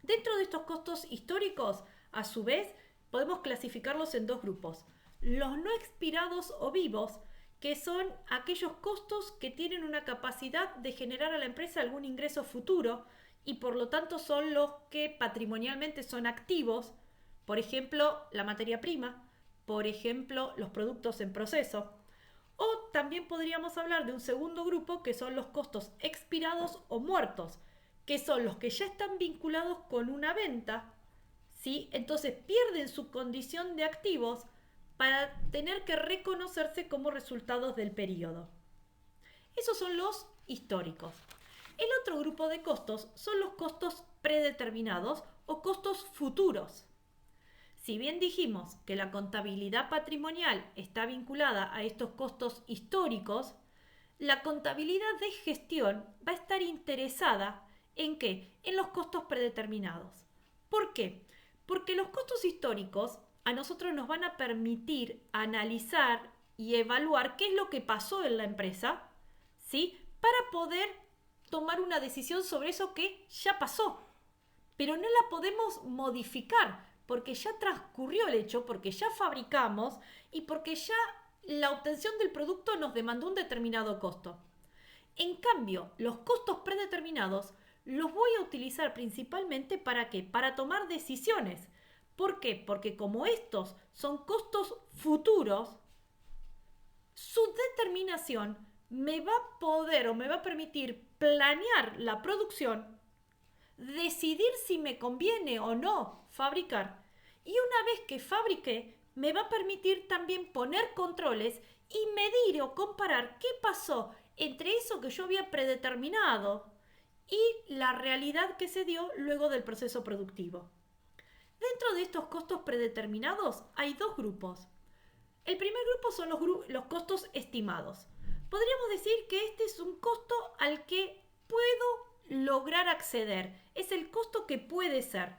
Dentro de estos costos históricos, a su vez, podemos clasificarlos en dos grupos. Los no expirados o vivos, que son aquellos costos que tienen una capacidad de generar a la empresa algún ingreso futuro y por lo tanto son los que patrimonialmente son activos, por ejemplo, la materia prima, por ejemplo, los productos en proceso. O también podríamos hablar de un segundo grupo que son los costos expirados o muertos, que son los que ya están vinculados con una venta, ¿sí? Entonces pierden su condición de activos para tener que reconocerse como resultados del periodo. Esos son los históricos. El otro grupo de costos son los costos predeterminados o costos futuros. Si bien dijimos que la contabilidad patrimonial está vinculada a estos costos históricos, la contabilidad de gestión va a estar interesada ¿en qué? En los costos predeterminados. ¿Por qué? Porque los costos históricos a nosotros nos van a permitir analizar y evaluar qué es lo que pasó en la empresa, ¿sí? Para poder tomar una decisión sobre eso que ya pasó. Pero no la podemos modificar porque ya transcurrió el hecho, porque ya fabricamos y porque ya la obtención del producto nos demandó un determinado costo. En cambio, los costos predeterminados los voy a utilizar principalmente ¿para qué? Para tomar decisiones. ¿Por qué? Porque como estos son costos futuros, su determinación me va a poder o me va a permitir planear la producción, decidir si me conviene o no fabricar. Y una vez que fabriqué, me va a permitir también poner controles y medir o comparar qué pasó entre eso que yo había predeterminado y la realidad que se dio luego del proceso productivo. Dentro de estos costos predeterminados hay dos grupos. El primer grupo son los costos estimados. Podríamos decir que este es un costo al que puedo lograr acceder. Es el costo que puede ser.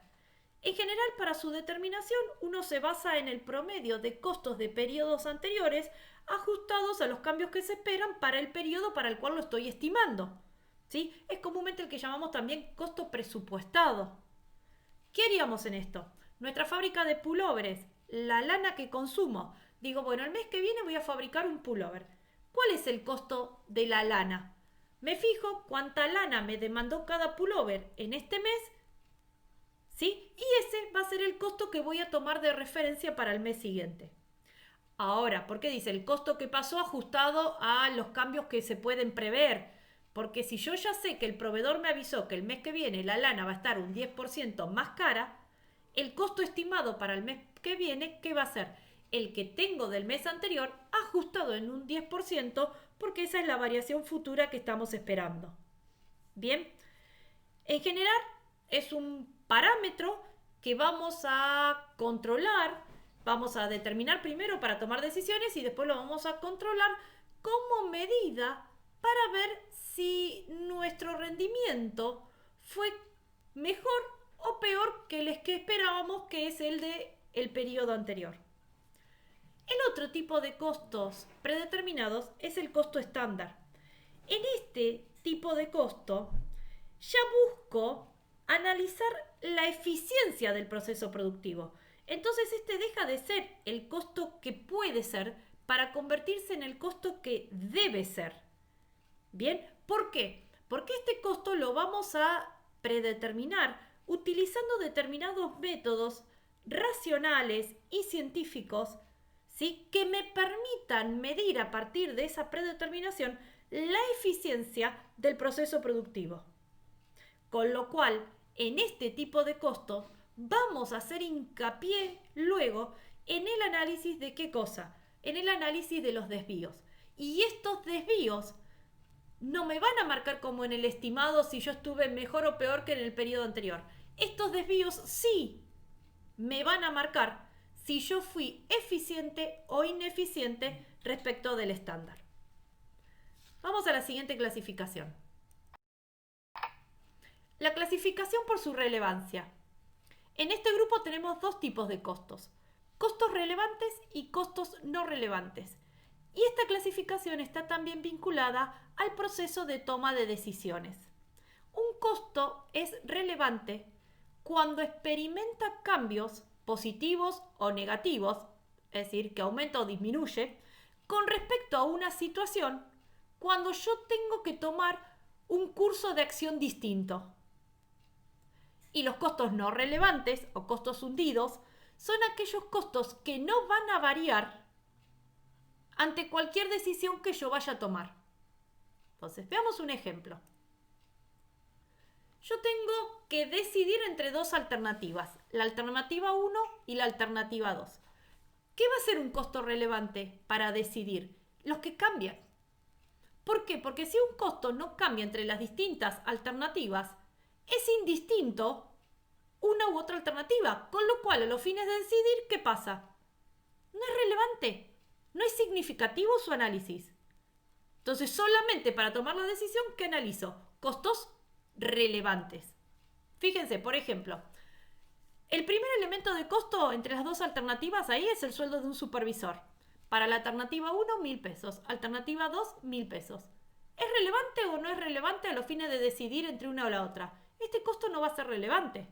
En general, para su determinación, uno se basa en el promedio de costos de periodos anteriores ajustados a los cambios que se esperan para el periodo para el cual lo estoy estimando. ¿sí? Es comúnmente el que llamamos también costo presupuestado. ¿Qué haríamos en esto? Nuestra fábrica de pullovers, la lana que consumo. Digo, bueno, el mes que viene voy a fabricar un pullover. ¿Cuál es el costo de la lana? Me fijo cuánta lana me demandó cada pullover en este mes, ¿sí? Y ese va a ser el costo que voy a tomar de referencia para el mes siguiente. Ahora, ¿por qué dice el costo que pasó ajustado a los cambios que se pueden prever? Porque si yo ya sé que el proveedor me avisó que el mes que viene la lana va a estar un 10% más cara, el costo estimado para el mes que viene, ¿qué va a ser? El que tengo del mes anterior ajustado en un 10%, porque esa es la variación futura que estamos esperando. Bien, en general es un parámetro que vamos a controlar, vamos a determinar primero para tomar decisiones y después lo vamos a controlar como medida para ver si nuestro rendimiento fue mejor o peor que el que esperábamos, que es el del periodo anterior. El otro tipo de costos predeterminados es el costo estándar. En este tipo de costo ya busco analizar la eficiencia del proceso productivo. Entonces este deja de ser el costo que puede ser para convertirse en el costo que debe ser. ¿Bien? ¿Por qué? Porque este costo lo vamos a predeterminar utilizando determinados métodos racionales y científicos, ¿sí?, que me permitan medir a partir de esa predeterminación la eficiencia del proceso productivo. Con lo cual, en este tipo de costos vamos a hacer hincapié luego en el análisis de qué cosa, en el análisis de los desvíos. Y estos desvíos no me van a marcar como en el estimado si yo estuve mejor o peor que en el periodo anterior. Estos desvíos sí me van a marcar si yo fui eficiente o ineficiente respecto del estándar. Vamos a la siguiente clasificación. La clasificación por su relevancia. En este grupo tenemos dos tipos de costos: costos relevantes y costos no relevantes. Y esta clasificación está también vinculada al proceso de toma de decisiones. Un costo es relevante cuando experimenta cambios positivos o negativos, es decir, que aumenta o disminuye, con respecto a una situación cuando yo tengo que tomar un curso de acción distinto. Y los costos no relevantes o costos hundidos son aquellos costos que no van a variar ante cualquier decisión que yo vaya a tomar. Entonces, veamos un ejemplo. Yo tengo que decidir entre dos alternativas, la alternativa 1 y la alternativa 2. ¿Qué va a ser un costo relevante para decidir? Los que cambian. ¿Por qué? Porque si un costo no cambia entre las distintas alternativas, es indistinto una u otra alternativa, con lo cual a los fines de decidir, ¿qué pasa? No es relevante, no es significativo su análisis. Entonces, solamente para tomar la decisión, ¿qué analizo? Costos relevantes. Fíjense, por ejemplo, el primer elemento de costo entre las dos alternativas ahí es el sueldo de un supervisor. Para la alternativa 1, 1.000 pesos. Alternativa 2, 1.000 pesos. ¿Es relevante o no es relevante a los fines de decidir entre una o la otra? Este costo no va a ser relevante.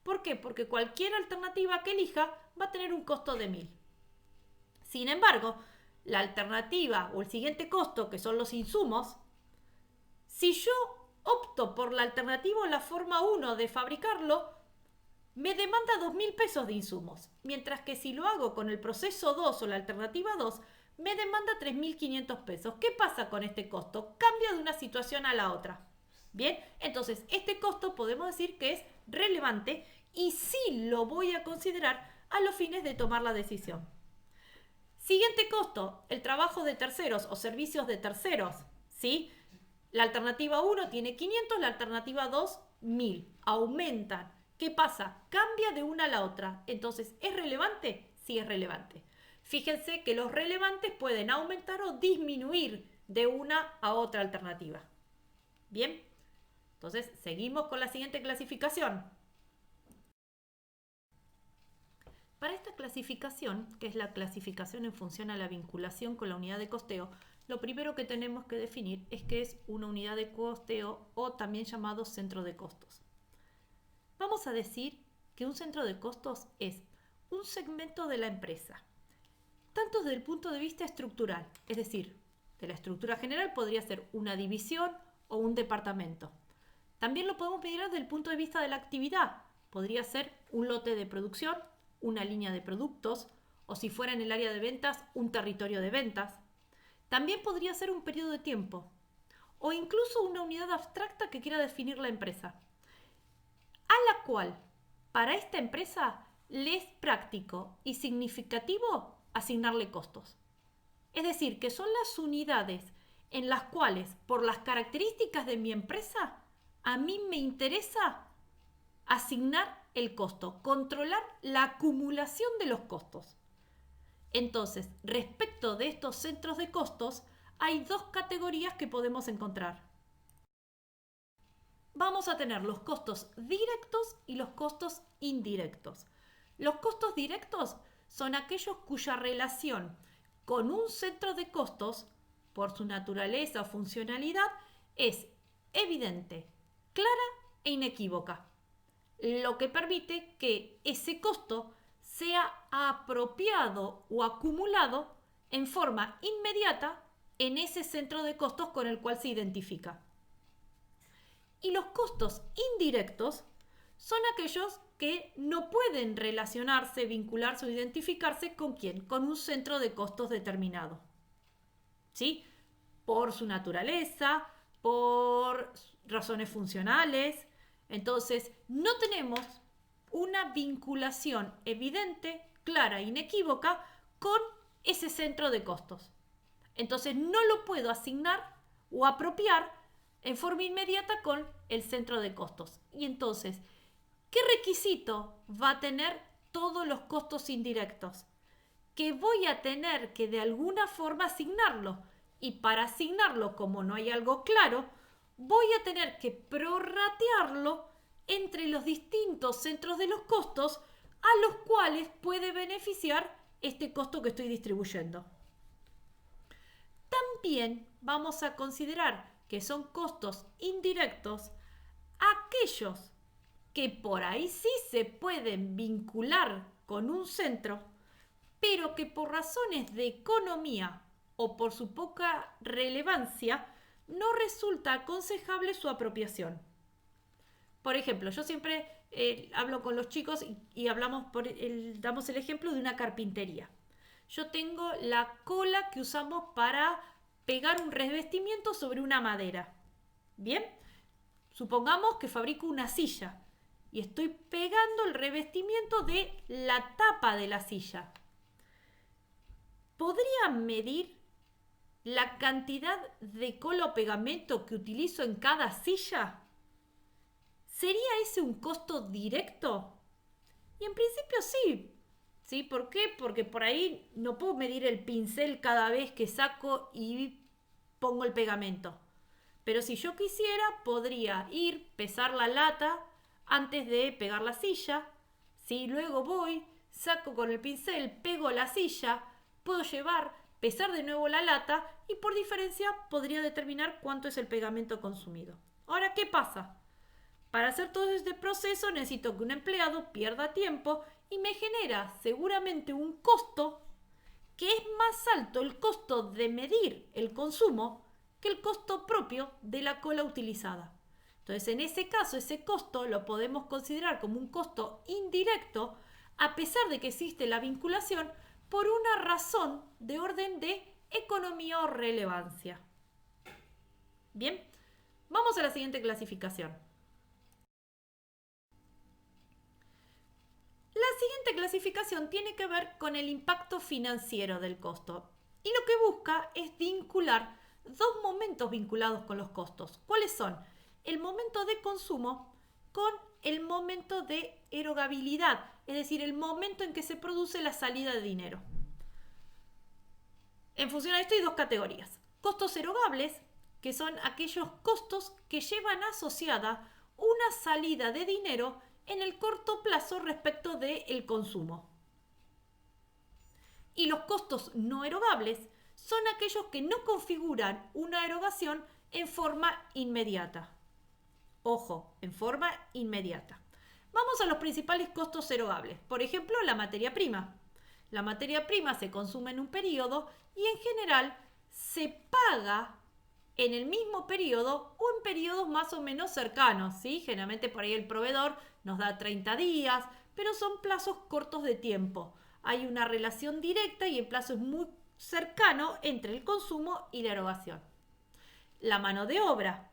¿Por qué? Porque cualquier alternativa que elija va a tener un costo de 1.000. Sin embargo, la alternativa o el siguiente costo, que son los insumos, si yo opto por la alternativa o la forma 1 de fabricarlo, me demanda 2.000 pesos de insumos, mientras que si lo hago con el proceso 2 o la alternativa 2, me demanda 3.500 pesos. ¿Qué pasa con este costo? Cambia de una situación a la otra. Bien, entonces este costo podemos decir que es relevante y sí lo voy a considerar a los fines de tomar la decisión. Siguiente costo, el trabajo de terceros o servicios de terceros, ¿sí? La alternativa 1 tiene 500, la alternativa 2, 1.000. Aumentan. ¿Qué pasa? Cambia de una a la otra. Entonces, ¿es relevante? Sí, es relevante. Fíjense que los relevantes pueden aumentar o disminuir de una a otra alternativa. Bien, entonces seguimos con la siguiente clasificación. Para esta clasificación, que es la clasificación en función a la vinculación con la unidad de costeo, lo primero que tenemos que definir es qué es una unidad de costeo o también llamado centro de costos. Vamos a decir que un centro de costos es un segmento de la empresa, tanto desde el punto de vista estructural, es decir, de la estructura general podría ser una división o un departamento. También lo podemos medir desde el punto de vista de la actividad, podría ser un lote de producción, una línea de productos, o si fuera en el área de ventas, un territorio de ventas. También podría ser un periodo de tiempo, o incluso una unidad abstracta que quiera definir la empresa, a la cual, para esta empresa, le es práctico y significativo asignarle costos. Es decir, que son las unidades en las cuales, por las características de mi empresa, a mí me interesa asignar el costo, controlar la acumulación de los costos. Entonces, respecto de estos centros de costos, hay dos categorías que podemos encontrar. Vamos a tener los costos directos y los costos indirectos. Los costos directos son aquellos cuya relación con un centro de costos, por su naturaleza o funcionalidad, es evidente, clara e inequívoca, lo que permite que ese costo sea apropiado o acumulado en forma inmediata en ese centro de costos con el cual se identifica. Y los costos indirectos son aquellos que no pueden relacionarse, vincularse o identificarse con ¿quién? Con un centro de costos determinado. ¿Sí? Por su naturaleza, por razones funcionales. Entonces, no tenemos una vinculación evidente, clara e inequívoca con ese centro de costos. Entonces, no lo puedo asignar o apropiar en forma inmediata con el centro de costos. Y entonces, ¿qué requisito va a tener todos los costos indirectos? Que voy a tener que de alguna forma asignarlo. Y para asignarlo, como no hay algo claro, voy a tener que prorratearlo entre los distintos centros de los costos a los cuales puede beneficiar este costo que estoy distribuyendo. También vamos a considerar que son costos indirectos aquellos que por ahí sí se pueden vincular con un centro, pero que por razones de economía o por su poca relevancia no resulta aconsejable su apropiación. Por ejemplo, yo siempre hablo con los chicos y damos el ejemplo de una carpintería. Yo tengo la cola que usamos para pegar un revestimiento sobre una madera. ¿Bien? Supongamos que fabrico una silla y estoy pegando el revestimiento de la tapa de la silla. ¿Podría medir la cantidad de cola o pegamento que utilizo en cada silla? ¿Sería ese un costo directo? Y en principio sí. ¿Sí? ¿Por qué? Porque por ahí no puedo medir el pincel cada vez que saco y pongo el pegamento. Pero si yo quisiera, podría pesar la lata antes de pegar la silla. Si luego voy, saco con el pincel, pego la silla, puedo pesar de nuevo la lata y por diferencia podría determinar cuánto es el pegamento consumido. Ahora, ¿qué pasa? Para hacer todo este proceso necesito que un empleado pierda tiempo y me genera seguramente un costo que es más alto el costo de medir el consumo que el costo propio de la cola utilizada. Entonces, en ese caso, ese costo lo podemos considerar como un costo indirecto a pesar de que existe la vinculación por una razón de orden de economía o relevancia. Bien, vamos a la siguiente clasificación. La siguiente clasificación tiene que ver con el impacto financiero del costo y lo que busca es vincular dos momentos vinculados con los costos. ¿Cuáles son? El momento de consumo con el momento de erogabilidad, es decir, el momento en que se produce la salida de dinero. En función a esto hay dos categorías. Costos erogables, que son aquellos costos que llevan asociada una salida de dinero en el corto plazo respecto del consumo. Y los costos no erogables son aquellos que no configuran una erogación en forma inmediata. Ojo, en forma inmediata. Vamos a los principales costos erogables. Por ejemplo, la materia prima. La materia prima se consume en un periodo y en general se paga en el mismo periodo o en periodos más o menos cercanos, ¿sí? Generalmente por ahí el proveedor nos da 30 días, pero son plazos cortos de tiempo. Hay una relación directa y el plazo es muy cercano entre el consumo y la erogación. La mano de obra,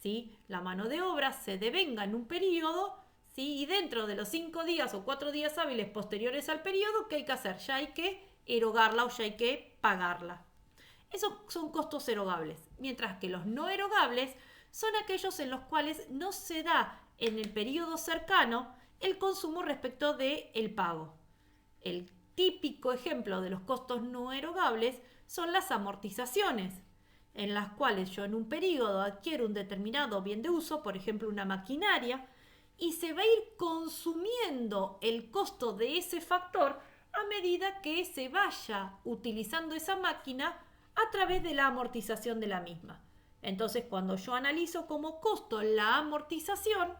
¿sí? La mano de obra se devenga en un periodo, ¿sí? Y dentro de los 5 días o 4 días hábiles posteriores al periodo, ¿qué hay que hacer? Ya hay que erogarla o ya hay que pagarla. Esos son costos erogables, mientras que los no erogables son aquellos en los cuales no se da en el periodo cercano el consumo respecto del pago. El típico ejemplo de los costos no erogables son las amortizaciones, en las cuales yo en un periodo adquiero un determinado bien de uso, por ejemplo una maquinaria, y se va a ir consumiendo el costo de ese factor a medida que se vaya utilizando esa máquina a través de la amortización de la misma. Entonces, cuando yo analizo como costo la amortización,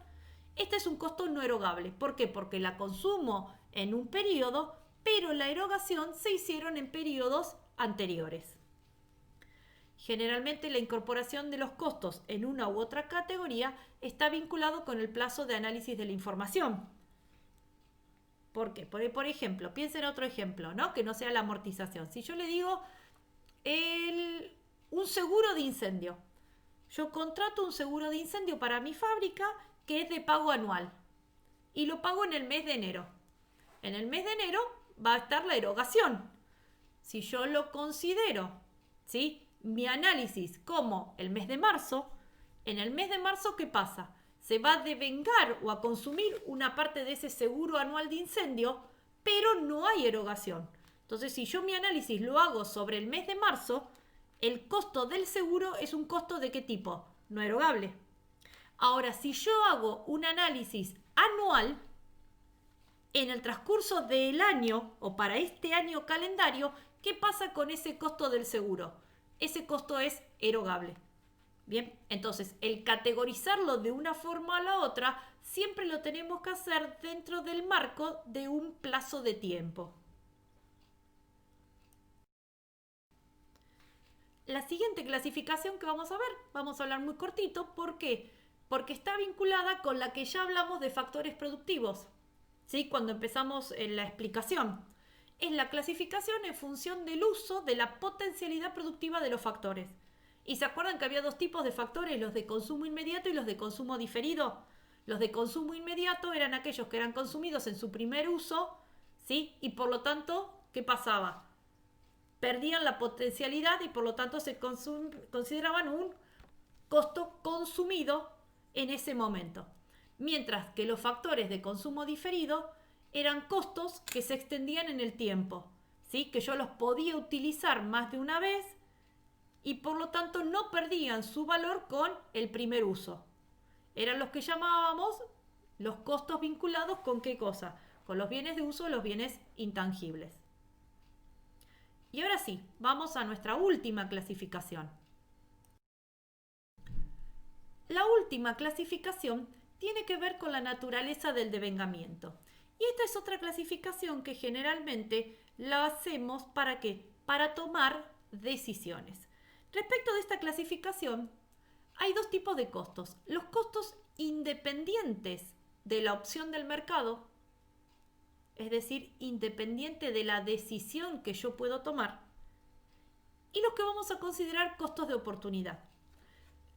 este es un costo no erogable. ¿Por qué? Porque la consumo en un periodo, pero la erogación se hicieron en periodos anteriores. Generalmente la incorporación de los costos en una u otra categoría está vinculado con el plazo de análisis de la información. ¿Por qué? Por ejemplo, piensen en otro ejemplo, ¿no? Que no sea la amortización. Si yo le digo un seguro de incendio. Yo contrato un seguro de incendio para mi fábrica que es de pago anual y lo pago en el mes de enero. En el mes de enero va a estar la erogación. Si yo lo considero, ¿sí? Mi análisis como el mes de marzo, en el mes de marzo, ¿qué pasa? Se va a devengar o a consumir una parte de ese seguro anual de incendio, pero no hay erogación. Entonces, si yo mi análisis lo hago sobre el mes de marzo, el costo del seguro es un costo ¿de qué tipo? No erogable. Ahora, si yo hago un análisis anual, en el transcurso del año o para este año calendario, ¿qué pasa con ese costo del seguro? Ese costo es erogable. Bien, entonces el categorizarlo de una forma a la otra siempre lo tenemos que hacer dentro del marco de un plazo de tiempo. La siguiente clasificación que vamos a ver, vamos a hablar muy cortito. ¿Por qué? Porque está vinculada con la que ya hablamos de factores productivos, ¿sí? Cuando empezamos en la explicación. Es la clasificación en función del uso de la potencialidad productiva de los factores. ¿Y se acuerdan que había dos tipos de factores, los de consumo inmediato y los de consumo diferido? Los de consumo inmediato eran aquellos que eran consumidos en su primer uso, ¿sí? Y por lo tanto, ¿qué pasaba? Perdían la potencialidad y por lo tanto se consideraban un costo consumido en ese momento. Mientras que los factores de consumo diferido eran costos que se extendían en el tiempo, ¿sí? Que yo los podía utilizar más de una vez y por lo tanto no perdían su valor con el primer uso. Eran los que llamábamos los costos vinculados con qué cosa, con los bienes de uso, los bienes intangibles. Y ahora sí, vamos a nuestra última clasificación. La última clasificación tiene que ver con la naturaleza del devengamiento. Y esta es otra clasificación que generalmente la hacemos ¿para qué? Para tomar decisiones. Respecto de esta clasificación, hay dos tipos de costos. Los costos independientes de la opción del mercado, es decir, independiente de la decisión que yo puedo tomar, y los que vamos a considerar costos de oportunidad.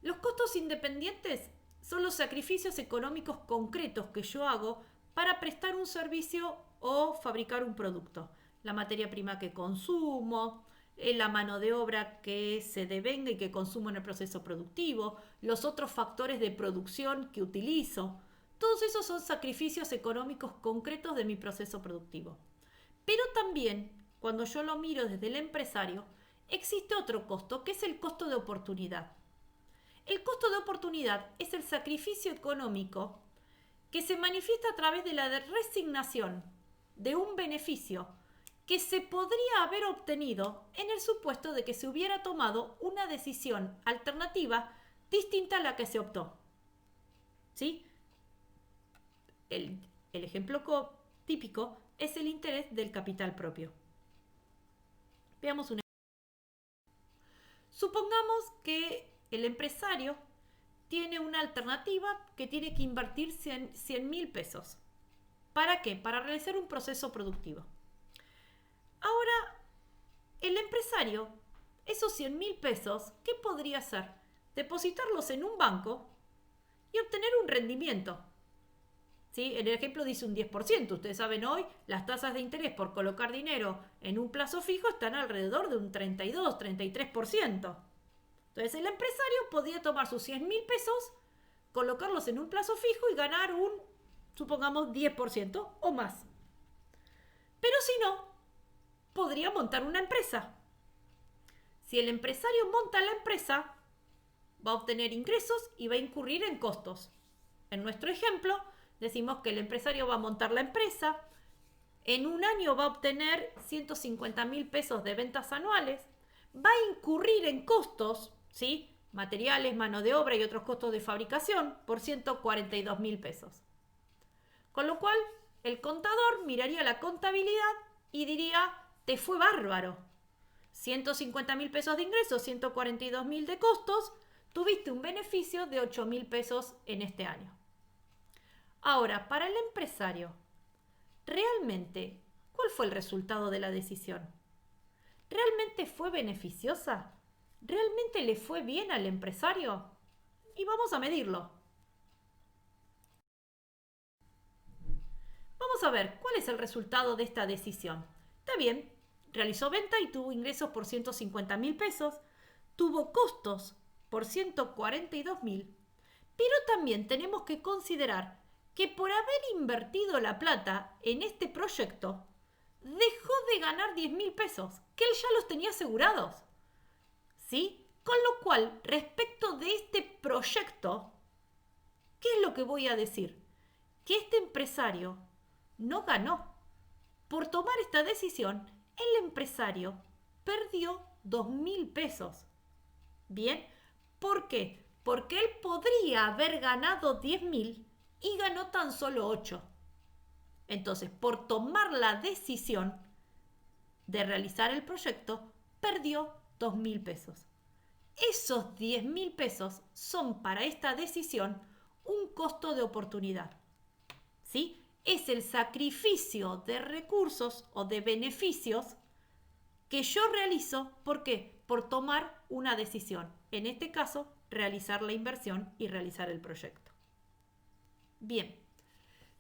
Los costos independientes son los sacrificios económicos concretos que yo hago para prestar un servicio o fabricar un producto. La materia prima que consumo, la mano de obra que se devenga y que consumo en el proceso productivo, los otros factores de producción que utilizo. Todos esos son sacrificios económicos concretos de mi proceso productivo. Pero también, cuando yo lo miro desde el empresario, existe otro costo, que es el costo de oportunidad. El costo de oportunidad es el sacrificio económico que se manifiesta a través de la resignación de un beneficio que se podría haber obtenido en el supuesto de que se hubiera tomado una decisión alternativa distinta a la que se optó. ¿Sí? El ejemplo típico es el interés del capital propio. Veamos un ejemplo. Supongamos que el empresario tiene una alternativa que tiene que invertir 100.000 pesos. ¿Para qué? Para realizar un proceso productivo. Ahora, el empresario, esos 100.000 pesos, ¿qué podría hacer? Depositarlos en un banco y obtener un rendimiento. ¿Sí? En el ejemplo dice un 10%. Ustedes saben hoy, las tasas de interés por colocar dinero en un plazo fijo están alrededor de un 32, 33%. Entonces el empresario podría tomar sus 100.000 pesos, colocarlos en un plazo fijo y ganar un, supongamos, 10% o más. Pero si no, podría montar una empresa. Si el empresario monta la empresa, va a obtener ingresos y va a incurrir en costos. En nuestro ejemplo, decimos que el empresario va a montar la empresa, en un año va a obtener 150.000 pesos de ventas anuales, va a incurrir en costos, ¿sí? Materiales, mano de obra y otros costos de fabricación por 142.000 pesos. Con lo cual, el contador miraría la contabilidad y diría, te fue bárbaro. 150.000 pesos de ingresos, 142.000 de costos, tuviste un beneficio de 8.000 pesos en este año. Ahora, para el empresario, ¿realmente cuál fue el resultado de la decisión? ¿Realmente fue beneficiosa? ¿Realmente le fue bien al empresario? Y vamos a medirlo. Vamos a ver cuál es el resultado de esta decisión. Está bien, realizó venta y tuvo ingresos por 150.000 pesos, tuvo costos por 142.000, pero también tenemos que considerar que por haber invertido la plata en este proyecto, dejó de ganar 10.000 pesos, que él ya los tenía asegurados. ¿Sí? Con lo cual, respecto de este proyecto, ¿qué es lo que voy a decir? Que este empresario no ganó. Por tomar esta decisión, el empresario perdió 2.000 pesos. ¿Bien? ¿Por qué? Porque él podría haber ganado 10.000 y ganó tan solo 8. Entonces, por tomar la decisión de realizar el proyecto, perdió 2.000 pesos. Esos 10.000 pesos son para esta decisión un costo de oportunidad. ¿Sí? Es el sacrificio de recursos o de beneficios que yo realizo. ¿Por qué? Por tomar una decisión. En este caso, realizar la inversión y realizar el proyecto. Bien,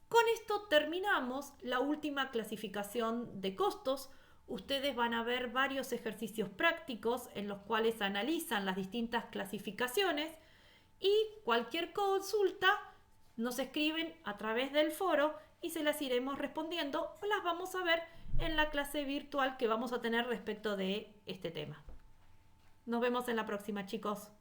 con esto terminamos la última clasificación de costos. Ustedes van a ver varios ejercicios prácticos en los cuales analizan las distintas clasificaciones y cualquier consulta nos escriben a través del foro y se las iremos respondiendo o las vamos a ver en la clase virtual que vamos a tener respecto de este tema. Nos vemos en la próxima, chicos.